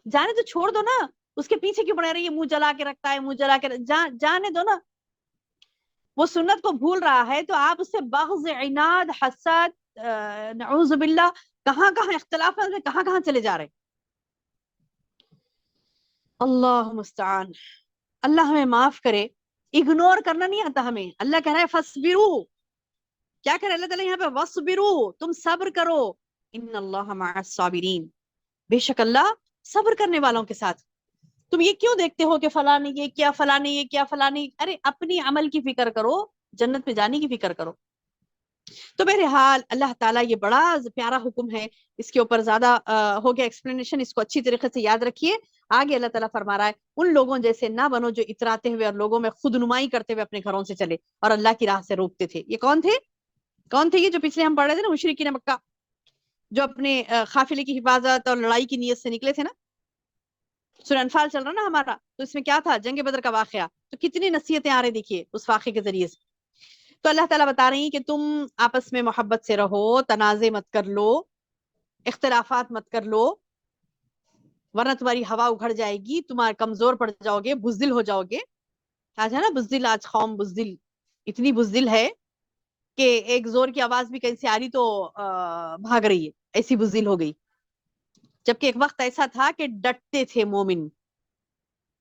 Speaker 2: جانے تو چھوڑ دو نا، اس کے پیچھے کیوں پڑے رہی ہے، منہ جلا کے رکھتا ہے، منہ جلا کے جانے دو نا۔ وہ سنت کو بھول رہا ہے تو آپ اس سے بغض، عناد، حسد، نعوذ باللہ کہاں کہاں اختلافات میں کہاں کہاں چلے جا رہے۔ اللہ مستعان، اللہ ہمیں معاف کرے۔ اگنور کرنا نہیں آتا ہمیں۔ اللہ کہہ رہا ہے فَاصْبِرُوا، کیا کہہ رہا ہے اللہ تعالیٰ یہاں پہ؟ وَاصْبِرُوا، تم صبر کرو، ان اللہ مع الصابرین، بے شک اللہ صبر کرنے والوں کے ساتھ۔ تم یہ کیوں دیکھتے ہو کہ فلاں نے یہ کیا، فلاں نے یہ کیا، فلاں نے، ارے اپنی عمل کی فکر کرو، جنت میں جانے کی فکر کرو۔ تو بہرحال اللہ تعالیٰ یہ بڑا پیارا حکم ہے، اس کے اوپر زیادہ ہو گیا ایکسپلینیشن، اس کو اچھی طریقے سے یاد رکھیے۔ آگے اللہ تعالیٰ فرما رہا ہے ان لوگوں جیسے نہ بنو جو اتراتے ہوئے اور لوگوں میں خود نمائی کرتے ہوئے اپنے گھروں سے چلے اور اللہ کی راہ سے روکتے تھے۔ یہ کون تھے یہ جو پچھلے ہم پڑھ رہے تھے نا، مشرکین مکہ، جو اپنے قافلے کی حفاظت اور لڑائی کی نیت سے نکلے تھے نا۔ سورہ انفال چل رہا نا ہمارا، تو اس میں کیا تھا؟ جنگ بدر کا واقعہ۔ تو کتنی نصیحتیں آ رہی دیکھیے اس واقعے کے ذریعے سے۔ تو اللہ تعالیٰ بتا رہی ہیں کہ تم آپس میں محبت سے رہو، تنازع مت کر لو، اختلافات مت کر لو، ورنہ تمہاری ہوا اکھڑ جائے گی، تمہارے کمزور پڑ جاؤ گے، بزدل ہو جاؤ گے۔ آج ہے نا بزدل، آج قوم بزدل، اتنی بزدل ہے کہ ایک زور کی آواز بھی کہیں سے آ رہی تو بھاگ رہی ہے، ایسی بزدل ہو گئی۔ جبکہ ایک وقت ایسا تھا کہ ڈٹتے تھے مومن۔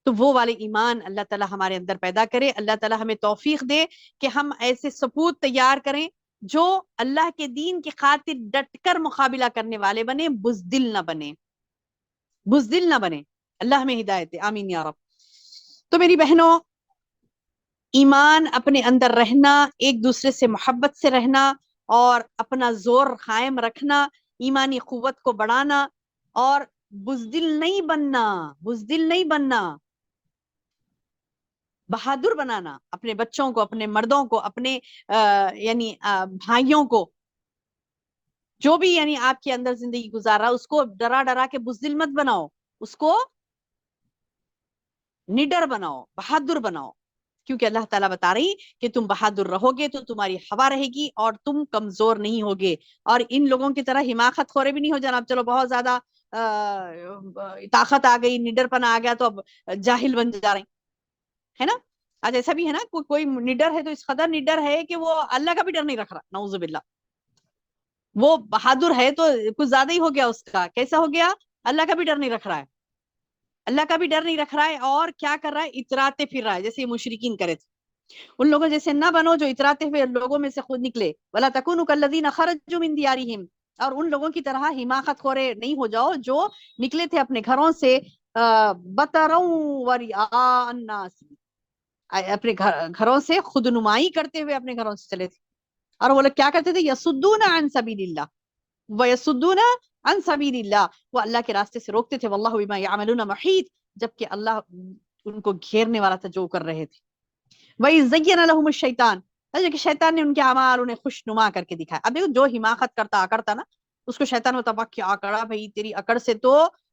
Speaker 2: تو وہ والے ایمان اللہ تعالیٰ ہمارے اندر پیدا کرے، اللہ تعالیٰ ہمیں توفیق دے کہ ہم ایسے سپوت تیار کریں جو اللہ کے دین کی خاطر ڈٹ کر مقابلہ کرنے والے بنے، بزدل نہ بنے۔ اللہ ہمیں ہدایت دے، آمین یا رب۔ تو میری بہنوں، ایمان اپنے اندر رہنا، ایک دوسرے سے محبت سے رہنا اور اپنا زور قائم رکھنا، ایمانی قوت کو بڑھانا اور بزدل نہیں بننا، بہادر بنانا اپنے بچوں کو، اپنے مردوں کو، اپنے یعنی بھائیوں کو، جو بھی یعنی آپ کے اندر زندگی گزار رہا، اس کو ڈرا ڈرا کے بزدل مت بناؤ، اس کو نڈر بناؤ، بہادر بناؤ۔ کیونکہ اللہ تعالیٰ بتا رہی کہ تم بہادر رہو گے تو تمہاری ہوا رہے گی اور تم کمزور نہیں ہوگے، اور ان لوگوں کی طرح حماقت خورے بھی نہیں ہو جانا۔ اب چلو بہت زیادہ طاقت آ گئی، نڈر پن آ گیا تو اب جاہل بن جا رہے ہیں، ہے نا۔ آج ایسا بھی ہے نا، کوئی نڈر ہے تو اس قدر نڈر ہے کہ وہ اللہ کا بھی ڈر نہیں رکھ رہا، نعوذ باللہ۔ وہ بہادر ہے تو کچھ زیادہ ہی ہو گیا اس کا، کیسا ہو گیا؟ اللہ کا بھی ڈر نہیں رکھ رہا ہے، اور کیا کر رہا ہے؟ اتراتے پھر رہا ہے، جیسے یہ مشرکین کرے تھے۔ ان لوگوں جیسے نہ بنو جو اتراتے ہوئے لوگوں میں سے خود نکلے، وَلَا تَكُونُوا كَالَّذِينَ خَرَجُوا مِن دِيَارِهِمْ، اور ان لوگوں کی طرح حماقت خورے نہیں ہو جاؤ جو نکلے تھے اپنے گھروں سے بَطَرًا وَرِئَاءَ النَّاسِ، اپنے گھروں سے خود نمائی کرتے ہوئے اپنے گھروں سے چلے تھے۔ اور وہ لوگ کیا کرتے تھے؟ یصدون عن سبیل اللہ ویصدون عن سبیل اللہ، وہ اللہ کے راستے سے روکتے تھے۔ واللہ بما یعملون محیط، جبکہ اللہ ان کو گھیرنے والا تھا جو کر رہے تھے۔ وَإِذْ زَيَّنَ لَهُمُ الشَّيْطَانُ، کہ شیطان نے ان کے اعمال انہیں خوش نما کر کے دکھایا۔ اب دیکھو جو حماقت کرتا نا اس کو شیطان ہوتا کہ آکڑا بھائی تیری اکڑ سے تو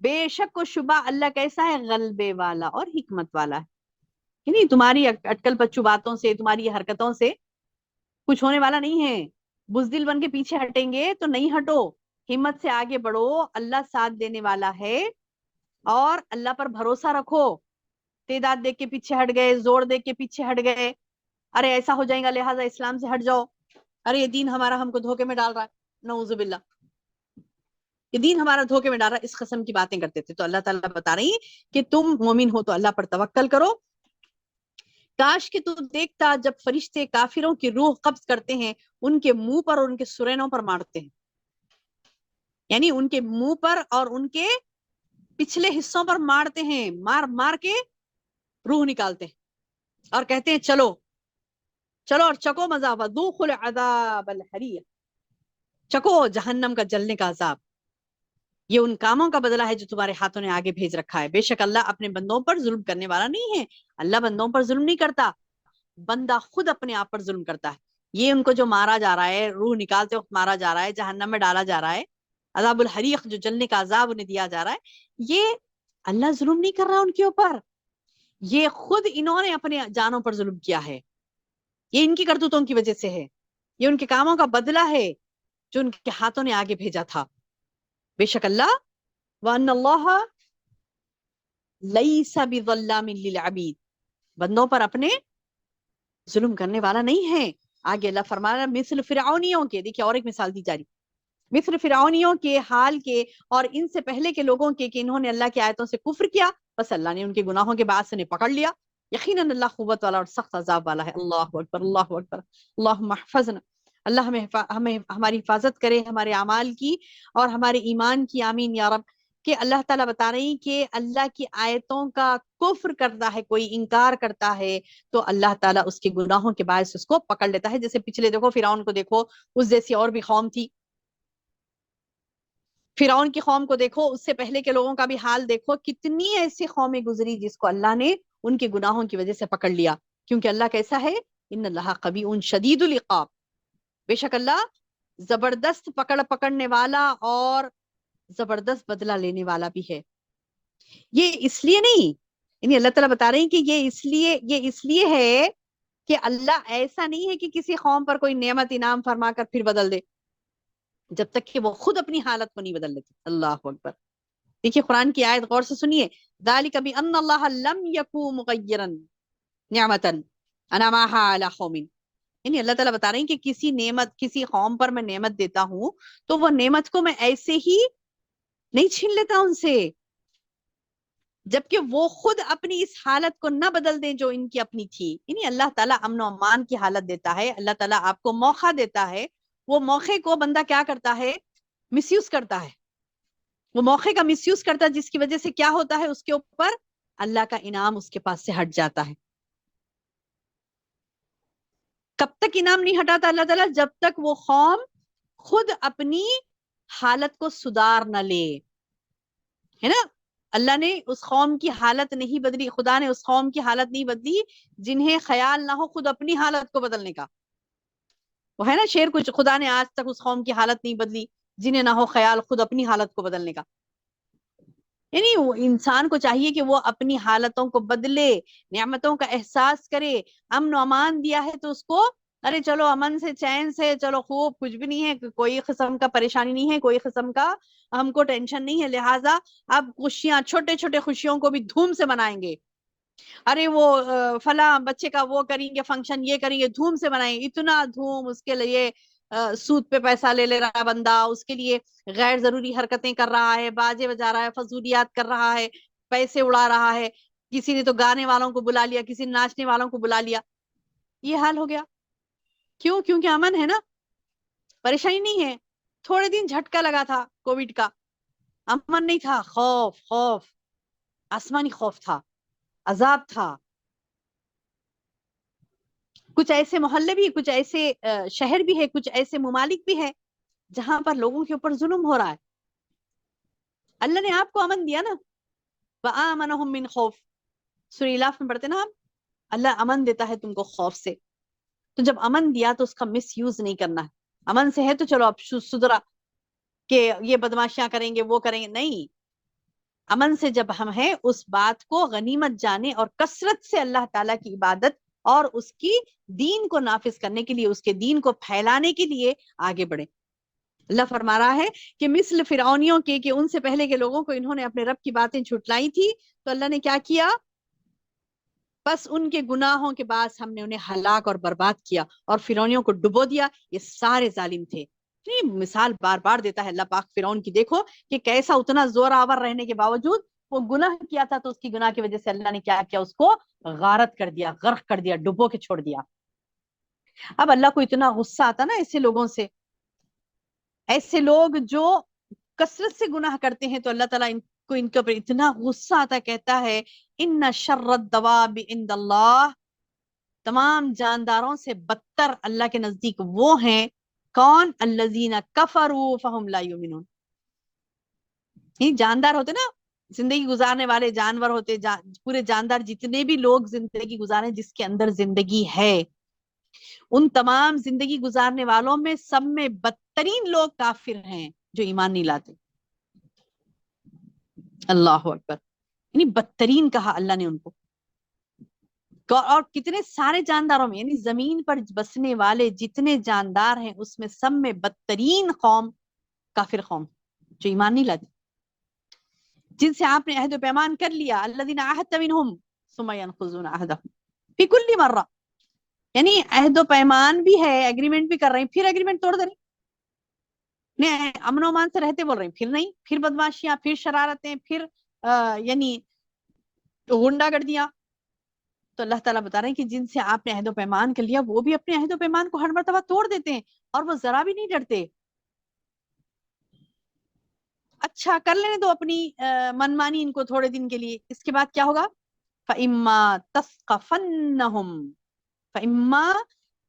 Speaker 2: بے شک و شبہ اللہ کیسا ہے؟ غلبے والا اور حکمت والا ہے. یعنی تمہاری اٹکل پچو باتوں سے، تمہاری یہ حرکتوں سے کچھ ہونے والا نہیں ہے. بزدل بن کے پیچھے ہٹیں گے تو نہیں ہٹو، ہمت سے آگے بڑھو، اللہ ساتھ دینے والا ہے. اور اللہ پر بھروسہ رکھو. تعداد دیکھ کے پیچھے ہٹ گئے، زور دیکھ کے پیچھے ہٹ گئے، ارے ایسا ہو جائے گا لہٰذا اسلام سے ہٹ جاؤ، ارے یہ دین ہمارا ہم کو دھوکے میں ڈال رہا ہے، نعوذ باللہ، یہ دین ہمارا دھوکے میں ڈال رہا ہے، اس قسم کی باتیں کرتے تھے. تو اللہ تعالیٰ بتا رہی کہ تم مومن ہو تو اللہ پر توکل کرو. کاش کہ تو دیکھتا جب فرشتے کافروں کی روح قبض کرتے ہیں، ان کے منہ پر اور ان کے سرینوں پر مارتے ہیں. یعنی ان کے منہ پر اور ان کے پچھلے حصوں پر مارتے ہیں، مار مار کے روح نکالتے ہیں اور کہتے ہیں چلو چلو اور چکو مزہ، وذوقوا العذاب الحریق، چکو جہنم کا جلنے کا عذاب. یہ ان کاموں کا بدلہ ہے جو تمہارے ہاتھوں نے آگے بھیج رکھا ہے. بے شک اللہ اپنے بندوں پر ظلم کرنے والا نہیں ہے. اللہ بندوں پر ظلم نہیں کرتا، بندہ خود اپنے آپ پر ظلم کرتا ہے. یہ ان کو جو مارا جا رہا ہے، روح نکالتے وقت مارا جا رہا ہے، جہنم میں ڈالا جا رہا ہے، عذاب الحریق جو جلنے کا عذاب انہیں دیا جا رہا ہے، یہ اللہ ظلم نہیں کر رہا ان کے اوپر، یہ خود انہوں نے اپنے جانوں پر ظلم کیا ہے. یہ ان کی کرتوتوں کی وجہ سے ہے، یہ ان کے کاموں کا بدلہ ہے جو ان کے ہاتھوں نے آگے بھیجا تھا. بے شک اللہ وَأَنَّ اللَّهَ لَيْسَ بِظَلَّامٍ لِّلْعَبِيدِ، بندوں پر اپنے ظلم کرنے والا نہیں ہے. آگے اللہ فرما رہا مثل فرعونیوں کے، دیکھیے اور ایک مثال دی جا رہی، مثل فرعونیوں کے حال کے اور ان سے پہلے کے لوگوں کے کہ انہوں نے اللہ کی آیتوں سے کفر کیا، بس اللہ نے ان کے گناہوں کے بعد سے انہیں پکڑ لیا. یقیناً اللہ قوت والا اور سخت عذاب والا ہے. اللہ اکبر، اللہ اکبر. اللہم احفظنا، اللہ ہمیں ہماری حفاظت کرے ہمارے اعمال کی اور ہمارے ایمان کی. آمین یا رب. کہ اللہ تعالیٰ بتا رہی کہ اللہ کی آیتوں کا کفر کرتا ہے کوئی، انکار کرتا ہے، تو اللہ تعالیٰ اس کے گناہوں کے باعث اس کو پکڑ لیتا ہے. جیسے پچھلے دیکھو فرعون کو دیکھو، اس جیسی اور بھی قوم تھی، فرعون کی قوم کو دیکھو، اس سے پہلے کے لوگوں کا بھی حال دیکھو، کتنی ایسی قومیں گزری جس کو اللہ نے ان کے گناہوں کی وجہ سے پکڑ لیا. کیونکہ اللہ کیسا ہے؟ ان اللہ قوی شدید العقاب، بے شک اللہ زبردست پکڑنے والا اور زبردست بدلہ لینے والا بھی ہے. یہ اس لیے نہیں، یعنی اللہ تعالیٰ بتا رہے ہیں کہ یہ اس لیے ہے کہ اللہ ایسا نہیں ہے کہ کسی قوم پر کوئی نعمت انعام فرما کر پھر بدل دے جب تک کہ وہ خود اپنی حالت کو نہیں بدل لیتے. اللہ اکبر. دیکھیے قرآن کی آیت غور سے سنیے، ذالک بان اللہ لم یکن مغیرا نعمت انعمها علی قوم، یعنی اللہ تعالیٰ بتا رہے ہیں کہ کسی نعمت، کسی قوم پر میں نعمت دیتا ہوں تو وہ نعمت کو میں ایسے ہی نہیں چھین لیتا ان سے، جبکہ وہ خود اپنی اس حالت کو نہ بدل دیں جو ان کی اپنی تھی. یعنی اللہ تعالیٰ امن و امان کی حالت دیتا ہے، اللہ تعالیٰ آپ کو موقع دیتا ہے، وہ موقع کو بندہ کیا کرتا ہے؟ مس یوز کرتا ہے. وہ موقع کا مس یوز کرتا ہے، جس کی وجہ سے کیا ہوتا ہے؟ اس کے اوپر اللہ کا انعام اس کے پاس سے ہٹ جاتا ہے. کب تک انعام نہیں ہٹاتا اللہ تعالیٰ؟ جب تک وہ قوم خود اپنی حالت کو سدھار نہ لے، ہے نا. اللہ نے اس قوم کی حالت نہیں بدلی، خدا نے اس قوم کی حالت نہیں بدلی جنہیں خیال نہ ہو خود اپنی حالت کو بدلنے کا. وہ ہے نا شعر کچھ، خدا نے آج تک اس قوم کی حالت نہیں بدلی جنہیں نہ ہو خیال خود اپنی حالت کو بدلنے کا. یعنی وہ انسان کو چاہیے کہ وہ اپنی حالتوں کو بدلے، نعمتوں کا احساس کرے. امن و امان دیا ہے تو اس کو ارے چلو امن سے چین سے چلو خوب، کچھ بھی نہیں ہے، کوئی قسم کا پریشانی نہیں ہے، کوئی قسم کا ہم کو ٹینشن نہیں ہے، لہٰذا اب خوشیاں، چھوٹے چھوٹے خوشیوں کو بھی دھوم سے منائیں گے. ارے وہ فلاں بچے کا وہ کریں گے فنکشن، یہ کریں گے، دھوم سے منائیں گے. اتنا دھوم، اس کے لیے سود پہ پیسہ لے رہا ہے بندہ، اس کے لیے غیر ضروری حرکتیں کر رہا ہے، باجے بجا رہا ہے، فضولیات کر رہا ہے، پیسے اڑا رہا ہے. کسی نے تو گانے والوں کو بلا لیا، کسی نے ناچنے والوں کو بلا لیا. یہ حال ہو گیا. کیوں؟ کیونکہ امن ہے نا، پریشانی نہیں ہے. تھوڑے دن جھٹکا لگا تھا کووڈ کا، امن نہیں تھا، خوف آسمانی خوف تھا، عذاب تھا. کچھ ایسے محلے بھی، کچھ ایسے شہر بھی ہے، کچھ ایسے ممالک بھی ہے جہاں پر لوگوں کے اوپر ظلم ہو رہا ہے. اللہ نے آپ کو امن دیا نا، وَآمَنَهُم مِّن خَوْفٍ، سورہ الاف میں پڑھتے نا ہم، اللہ امن دیتا ہے تم کو خوف سے. تو جب امن دیا تو اس کا مس یوز نہیں کرنا ہے. امن سے ہے تو چلو اب سدھرا کہ یہ بدماشیاں کریں گے، وہ کریں گے، نہیں. امن سے جب ہم ہیں اس بات کو غنیمت جانے اور کثرت سے اللہ تعالیٰ کی عبادت اور اس کی دین کو نافذ کرنے کے لیے، اس کے دین کو پھیلانے کے لیے آگے بڑھیں۔ اللہ فرما رہا ہے کہ مثل فرعونیوں کے، کہ ان سے پہلے کے لوگوں کو انہوں نے اپنے رب کی باتیں جھٹلائی تھی، تو اللہ نے کیا کیا؟ بس ان کے گناہوں کے بعد ہم نے انہیں ہلاک اور برباد کیا اور فرعونیوں کو ڈبو دیا۔ یہ سارے ظالم تھے۔ یہ مثال بار بار دیتا ہے اللہ پاک فرعون کی، دیکھو کہ کیسا اتنا زور آور رہنے کے باوجود وہ گناہ کیا تھا، تو اس کی گناہ کی وجہ سے اللہ نے کیا کیا؟ اس کو غارت کر دیا، غرق کر دیا، ڈبو کے چھوڑ دیا۔ اب اللہ کو اتنا غصہ آتا نا ایسے لوگوں سے، ایسے لوگ جو کثرت سے گناہ کرتے ہیں، تو اللہ تعالیٰ ان کے اوپر اتنا غصہ آتا، کہتا ہے ان شر الدواب عند اللہ، تمام جانداروں سے بدتر اللہ کے نزدیک وہ ہیں کون؟ الذین کفروا فہم لا یؤمنون۔ یہ جاندار ہوتے نا، زندگی گزارنے والے جانور ہوتے، پورے جاندار جتنے بھی لوگ زندگی گزارے جس کے اندر زندگی ہے، ان تمام زندگی گزارنے والوں میں سب میں بدترین لوگ کافر ہیں جو ایمان نہیں لاتے۔ اللہ اکبر، یعنی بدترین کہا اللہ نے ان کو۔ اور کتنے سارے جانداروں میں، یعنی زمین پر بسنے والے جتنے جاندار ہیں اس میں سب میں بدترین قوم کافر قوم جو ایمان نہیں لاتی، جن سے آپ نے عہد و پیمان کر لیا، الذین عاہدت منہم ثم ینقضون عہدہم فی کل مرہ، یعنی عہد و پیمان بھی ہے، ایگریمنٹ بھی کر رہے ہیں، پھر ایگریمنٹ توڑ دے رہے ہیں، امن و امان سے رہتے بول رہے ہیں، پھر نہیں، پھر بدماشیاں، پھر شرارتیں، پھر یعنی غنڈا گردیاں۔ تو اللہ تعالیٰ بتا رہے ہیں کہ جن سے آپ نے عہد و پیمان کر لیا وہ بھی اپنے عہد و پیمان کو ہر مرتبہ توڑ دیتے ہیں، اور وہ ذرا بھی نہیں ڈرتے۔ اچھا کر لینے دو اپنی منمانی ان کو تھوڑے دن کے لیے، اس کے بعد کیا ہوگا؟ فَإِمَّا تَثْقَفَنَّهُمْ فَإِمَّا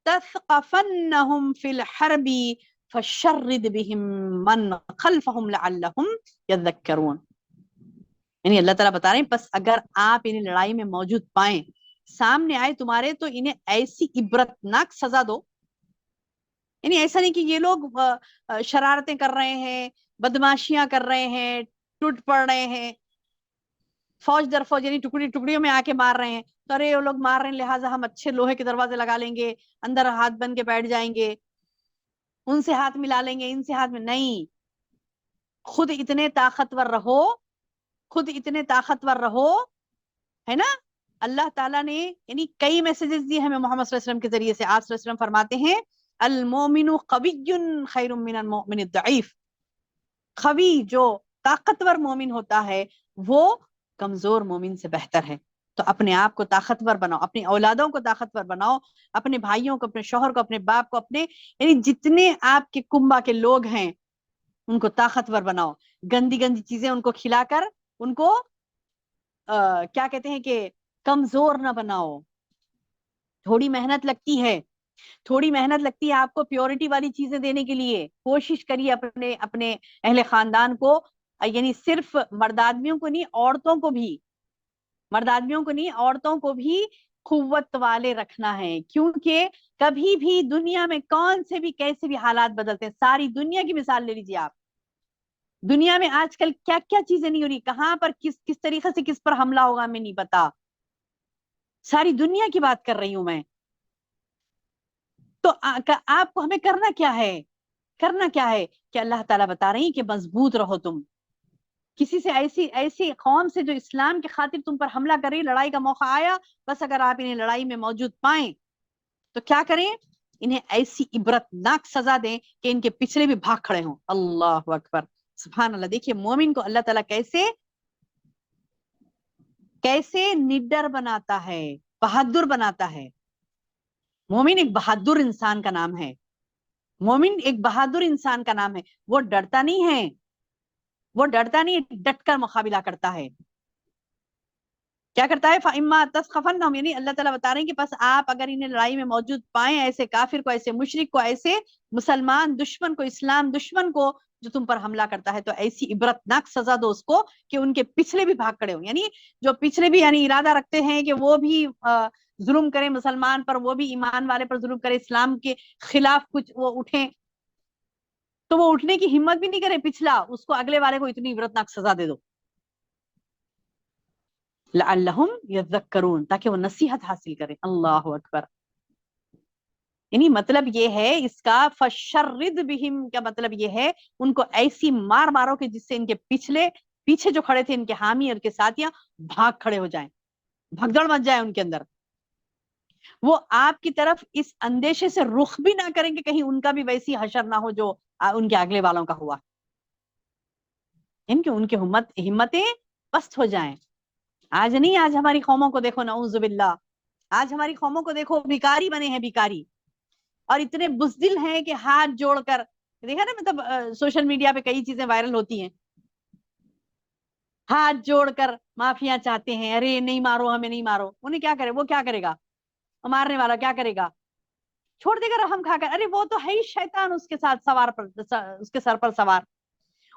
Speaker 2: تَثْقَفَنَّهُمْ فِي الْحَرْبِ فَشَرِّدْ بِهِمْ مَنْ خَلْفَهُمْ لَعَلَّهُمْ يَذَّكَّرُونَ۔ یعنی اللہ تعالیٰ بتا رہے ہیں پس اگر آپ انہیں لڑائی میں موجود پائیں، سامنے آئے تمہارے، تو انہیں ایسی عبرتناک سزا دو، یعنی ایسا نہیں کہ یہ لوگ شرارتیں کر رہے ہیں، بدماشیاں کر رہے ہیں، ٹوٹ پڑ رہے ہیں، فوج در فوج، یعنی ٹکڑی ٹکڑیوں میں آ کے مار رہے ہیں، تو ارے وہ لوگ مار رہے ہیں لہٰذا ہم اچھے لوہے کے دروازے لگا لیں گے، اندر ہاتھ بن کے بیٹھ جائیں گے، ان سے ہاتھ ملا لیں گے، ان سے ہاتھ میں نہیں، خود اتنے طاقتور رہو، خود اتنے طاقتور رہو، ہے نا۔ اللہ تعالیٰ نے یعنی کئی میسیجز دیے ہمیں محمد صلی اللہ علیہ وسلم کے ذریعے سے۔ آپ صلی اللہ علیہ وسلم فرماتے ہیں المومن قوی خیر من المؤمن الضعیف، قوی جو طاقتور مومن ہوتا ہے وہ کمزور مومن سے بہتر ہے۔ تو اپنے آپ کو طاقتور بناؤ، اپنی اولادوں کو طاقتور بناؤ، اپنے بھائیوں کو، اپنے شوہر کو، اپنے باپ کو، اپنے یعنی جتنے آپ کے کنبہ کے لوگ ہیں ان کو طاقتور بناؤ، گندی گندی چیزیں ان کو کھلا کر ان کو کیا کہتے ہیں کہ کمزور نہ بناؤ۔ تھوڑی محنت لگتی ہے، تھوڑی محنت لگتی ہے آپ کو پیورٹی والی چیزیں دینے کے لیے، کوشش کریے اپنے اپنے اہل خاندان کو، یعنی صرف مرد آدمیوں کو نہیں، عورتوں کو بھی، مرد آدمیوں کو نہیں، عورتوں کو بھی قوت والے رکھنا ہے، کیونکہ کبھی بھی دنیا میں کون سے بھی کیسے بھی حالات بدلتے ہیں۔ ساری دنیا کی مثال لے لیجیے آپ، دنیا میں آج کل کیا کیا چیزیں نہیں ہو رہی، کہاں پر کس طریقے سے کس پر حملہ ہوگا ہمیں نہیں پتا، ساری دنیا کی بات کر رہی ہوں میں۔ تو آپ کو ہمیں کرنا کیا ہے؟ کرنا کیا ہے کہ اللہ تعالیٰ بتا رہی ہیں کہ مضبوط رہو تم، کسی سے ایسی قوم سے جو اسلام کی خاطر تم پر حملہ کر رہی، لڑائی کا موقع آیا، بس اگر آپ انہیں لڑائی میں موجود پائیں تو کیا کریں؟ انہیں ایسی عبرتناک سزا دیں کہ ان کے پچھلے بھی بھاگ کھڑے ہوں۔ اللہ اکبر، سبحان اللہ۔ دیکھیے مومن کو اللہ تعالیٰ کیسے نڈر بناتا ہے، بہادر بناتا ہے۔ مومن ایک بہادر انسان کا نام ہے، مومن ایک بہادر انسان کا نام ہے، وہ ڈرتا نہیں ہے، وہ ڈرتا نہیں، ڈٹ کر مقابلہ کرتا ہے۔ کیا کرتا ہے؟ فَإِمَّا تَثْقَفَنَّهُمْ، یعنی اللہ تعالیٰ بتا رہے ہیں کہ پس آپ اگر انہیں لڑائی میں موجود پائیں، ایسے کافر کو، ایسے مشرک کو، ایسے مسلمان دشمن کو، اسلام دشمن کو جو تم پر حملہ کرتا ہے، تو ایسی عبرتناک سزا دو اس کو کہ ان کے پچھلے بھی بھاگ کھڑے ہوں، یعنی جو پچھلے بھی یعنی ارادہ رکھتے ہیں کہ وہ بھی ظلم کریں مسلمان پر، وہ بھی ایمان والے پر ظلم کرے، اسلام کے خلاف کچھ وہ اٹھیں، تو وہ اٹھنے کی ہمت بھی نہیں کرے، پچھلا اس کو اگلے والے کو اتنی عبرتناک سزا دے دو۔ لعلہم یذکرون، تاکہ وہ نصیحت حاصل کریں. اللہ اکبر. یعنی مطلب یہ ہے اس کا فشرد بہم کا مطلب یہ ہے ان کو ایسی مار مارو کہ جس سے ان کے پیچھے جو کھڑے تھے ان کے حامی اور کے ساتھیاں بھاگ کھڑے ہو جائیں، بھگدڑ مچ جائے ان کے اندر. وہ آپ کی طرف اس اندیشے سے رخ بھی نہ کریں کہ کہیں ان کا بھی ویسی حشر نہ ہو جو ان کے اگلے والوں کا ہوا، ان کی ہمتیں پست ہو جائیں. آج نہیں، آج ہماری قوموں کو دیکھو، نعوذ باللہ، آج ہماری قوموں کو دیکھو بھیکاری بنے ہیں، بھیکاری، اور اتنے بزدل ہیں کہ ہاتھ جوڑ کر دیکھا نا، مطلب سوشل میڈیا پہ کئی چیزیں وائرل ہوتی ہیں، ہاتھ جوڑ کر معافیاں چاہتے ہیں، ارے نہیں مارو، ہمیں نہیں مارو. انہیں کیا کرے، وہ کیا کرے گا، مارنے والا کیا کرے گا، چھوڑ دے گا رحم کھا کر. ارے وہ تو ہے ہی شیطان اس کے ساتھ سوار پر، اس کے سر پر سوار.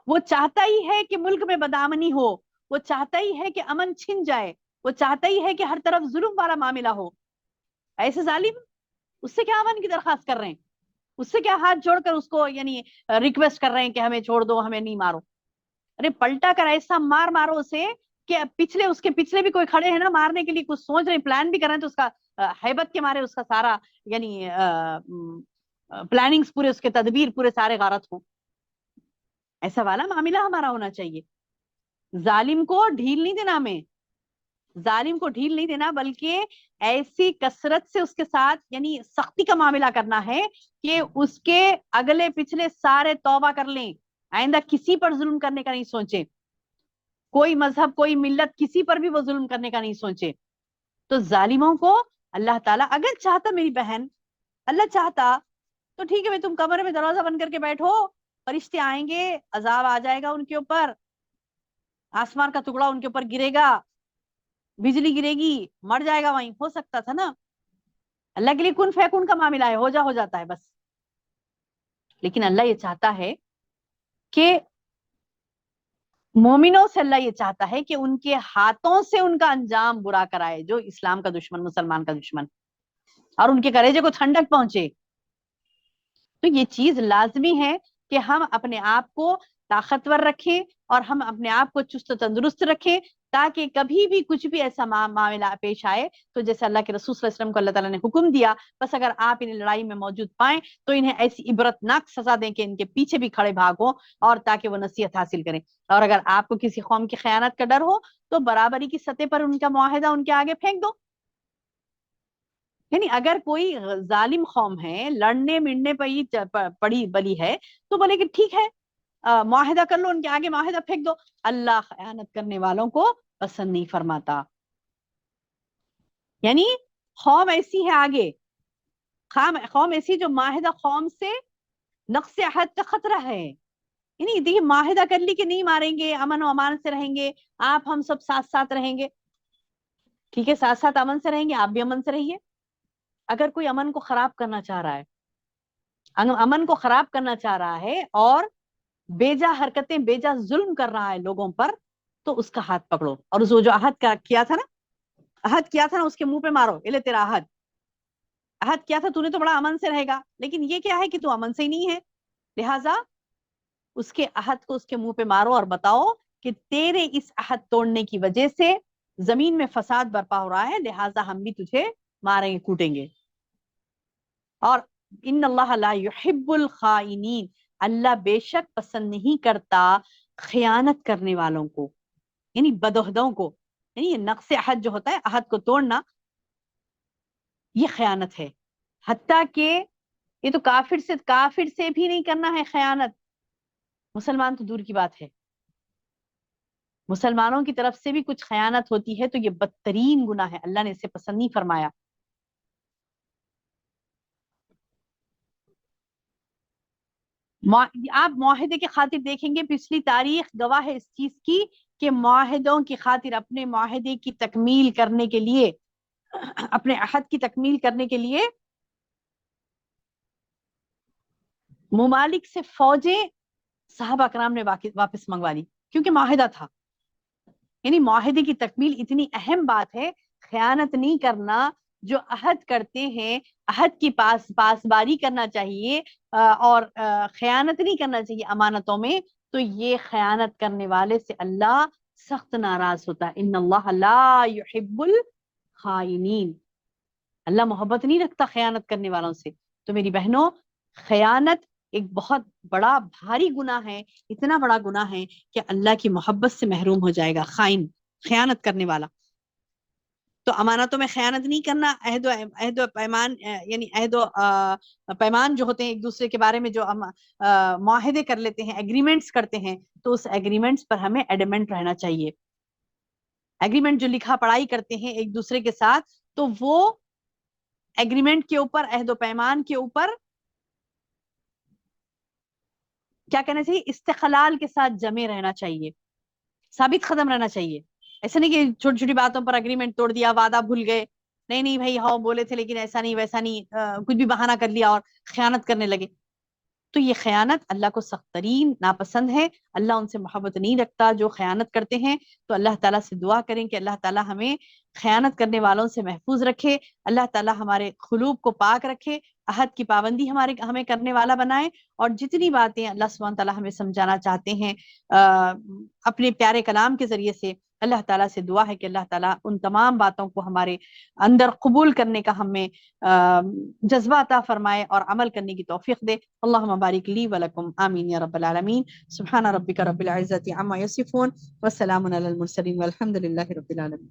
Speaker 2: وہ چاہتا ہی ہے کہ ملک میں بدامنی ہو، وہ چاہتا ہی ہے کہ امن چھن جائے، وہ چاہتا ہی ہے کہ ہر طرف ظلم والا معاملہ ہو. ایسے ظالم، اس سے کیا امن کی درخواست کر رہے ہیں، اس سے کیا ہاتھ جوڑ کر اس کو یعنی ریکویسٹ کر رہے ہیں کہ ہمیں چھوڑ دو، ہمیں نہیں مارو. ارے پلٹا کر ایسا مارو اسے کہ اس کے پچھلے بھی کوئی کھڑے ہیں نا مارنے کے لیے، کچھ سوچ رہے ہیں، پلان بھی کر رہے ہیں، تو اس کا ہیبت کے مارے اس کا سارا یعنی پلاننگز پورے، اس کے تدبیر پورے سارے غارت ہوں. ایسا والا معاملہ ہمارا ہونا چاہیے. ظالم کو ڈھیل نہیں دینا، ہمیں ظالم کو ڈھیل نہیں دینا، بلکہ ایسی کثرت سے اس کے ساتھ یعنی سختی کا معاملہ کرنا ہے کہ اس کے اگلے پچھلے سارے توبہ کر لیں، آئندہ کسی پر ظلم کرنے کا نہیں سوچے، کوئی مذہب، کوئی ملت، کسی پر بھی وہ ظلم کرنے کا نہیں سوچے. تو ظالموں کو اللہ تعالیٰ اگر چاہتا، میری بہن، اللہ چاہتا تو ٹھیک ہے بھائی، تم کمرے میں دروازہ بند کر کے بیٹھو، فرشتے آئیں گے، عذاب آ جائے گا ان کے اوپر، آسمان کا ٹکڑا ان کے اوپر گرے گا، بجلی گرے گی، مر جائے گا وہیں. ہو سکتا تھا نا، اللہ کے لیے کن فیکون کا معاملہ ہے، ہو جاتا ہے بس. لیکن اللہ یہ چاہتا ہے کہ مومنوں سے، اللہ یہ چاہتا ہے کہ ان کے ہاتھوں سے ان کا انجام برا کرائے، جو اسلام کا دشمن، مسلمان کا دشمن، اور ان کے کلیجے کو ٹھنڈک پہنچے. تو یہ چیز لازمی ہے کہ ہم اپنے آپ کو طاقتور رکھیں اور ہم اپنے آپ کو چست و تندرست رکھیں، تاکہ کبھی بھی کچھ بھی ایسا معاملہ پیش آئے تو جیسے اللہ کے رسول صلی اللہ علیہ وسلم کو اللہ تعالیٰ نے حکم دیا، بس اگر آپ انہیں لڑائی میں موجود پائیں تو انہیں ایسی عبرتناک سزا دیں کہ ان کے پیچھے بھی کھڑے بھاگوں، اور تاکہ وہ نصیحت حاصل کریں. اور اگر آپ کو کسی قوم کی خیانت کا ڈر ہو تو برابری کی سطح پر ان کا معاہدہ ان کے آگے پھینک دو. یعنی اگر کوئی ظالم قوم ہے، لڑنے مڑنے پہ ہی پڑی بلی ہے، تو بولے کہ ٹھیک ہے، معاہدہ کر لو، ان کے آگے معاہدہ پھینک دو. اللہ خیانت کرنے والوں کو پسند نہیں فرماتا. یعنی قوم ایسی ہے آگے، قوم ایسی جو معاہدہ قوم سے نقص عہد کا خطرہ ہے. یعنی دیکھیے، معاہدہ کر لی کہ نہیں ماریں گے، امن و امان سے رہیں گے، آپ ہم سب ساتھ ساتھ رہیں گے. ٹھیک ہے، ساتھ ساتھ امن سے رہیں گے، آپ بھی امن سے رہیے. اگر کوئی امن کو خراب کرنا چاہ رہا ہے، امن کو خراب کرنا چاہ رہا ہے اور بیجا حرکتیں، بیجا ظلم کر رہا ہے لوگوں پر، تو اس کا ہاتھ پکڑو، اور اس جو عہد کیا تھا نا اس کے منہ پہ مارو، یہ لے تیرا عہد کیا تھا تو نے، تو بڑا امن سے رہے گا، لیکن یہ کیا ہے کہ تو امن سے ہی نہیں ہے، لہٰذا اس کے عہد کو اس کے منہ پہ مارو اور بتاؤ کہ تیرے اس عہد توڑنے کی وجہ سے زمین میں فساد برپا ہو رہا ہے، لہٰذا ہم بھی تجھے ماریں گے، کوٹیں گے. اور ان اللہ لا يحب الخائنین، اللہ بے شک پسند نہیں کرتا خیانت کرنے والوں کو، یعنی بدعہدوں کو. یعنی یہ نقص عہد جو ہوتا ہے، عہد کو توڑنا، یہ خیانت ہے. حتیٰ کہ یہ تو کافر سے بھی نہیں کرنا ہے خیانت، مسلمان تو دور کی بات ہے. مسلمانوں کی طرف سے بھی کچھ خیانت ہوتی ہے تو یہ بدترین گناہ ہے، اللہ نے اسے پسند نہیں فرمایا. آپ معاہدے کی خاطر دیکھیں گے، پچھلی تاریخ گواہ ہے اس چیز کی کہ معاہدوں کی خاطر، اپنے معاہدے کی تکمیل کرنے کے لیے، اپنے عہد کی تکمیل کرنے کے لیے ممالک سے فوجیں صحابہ کرام نے واپس منگوا لی، کیونکہ معاہدہ تھا. یعنی معاہدے کی تکمیل اتنی اہم بات ہے، خیانت نہیں کرنا. جو عہد کرتے ہیں، عہد کی پاسباری کرنا چاہیے، اور خیانت نہیں کرنا چاہیے امانتوں میں. تو یہ خیانت کرنے والے سے اللہ سخت ناراض ہوتا ہے. ان اللہ لا يحب الخائنین، اللہ محبت نہیں رکھتا خیانت کرنے والوں سے. تو میری بہنوں، خیانت ایک بہت بڑا بھاری گناہ ہے، اتنا بڑا گناہ ہے کہ اللہ کی محبت سے محروم ہو جائے گا خائن، خیانت کرنے والا. تو امانتوں میں خیانت نہیں کرنا، عہد و پیمان، یعنی عہد و پیمان جو ہوتے ہیں ایک دوسرے کے بارے میں جو معاہدے کر لیتے ہیں، ایگریمنٹس کرتے ہیں، تو اس ایگریمنٹس پر ہمیں ایڈمنٹ رہنا چاہیے. ایگریمنٹ جو لکھا پڑھائی کرتے ہیں ایک دوسرے کے ساتھ، تو وہ ایگریمنٹ کے اوپر، عہد و پیمان کے اوپر کیا کہنا چاہیے، استقلال کے ساتھ جمے رہنا چاہیے، ثابت قدم رہنا چاہیے. ایسا نہیں کہ چھوٹی چھوٹی باتوں پر اگریمنٹ توڑ دیا، وعدہ بھول گئے، نہیں بھائی ہاں بولے تھے لیکن ایسا نہیں ویسا نہیں، کچھ بھی بہانہ کر لیا اور خیانت کرنے لگے. تو یہ خیانت اللہ کو سخت ترین ناپسند ہے. اللہ ان سے محبت نہیں رکھتا جو خیانت کرتے ہیں. تو اللہ تعالیٰ سے دعا کریں کہ اللہ تعالیٰ ہمیں خیانت کرنے والوں سے محفوظ رکھے، اللہ تعالیٰ ہمارے قلوب کو پاک رکھے، عہد کی پابندی ہمیں کرنے والا بنائے، اور جتنی باتیں اللہ سبحانہ تعالیٰ ہمیں سمجھانا چاہتے ہیں اپنے پیارے کلام کے ذریعے سے، اللہ تعالیٰ سے دعا ہے کہ اللہ تعالیٰ ان تمام باتوں کو ہمارے اندر قبول کرنے کا ہمیں جذبہ عطا فرمائے اور عمل کرنے کی توفیق دے. اللہم بارک لی ولکم، آمین یا رب العالمین. سبحان ربک رب العزت عما یصفون، والسلام علی المرسلین، والحمد للہ رب العالمین.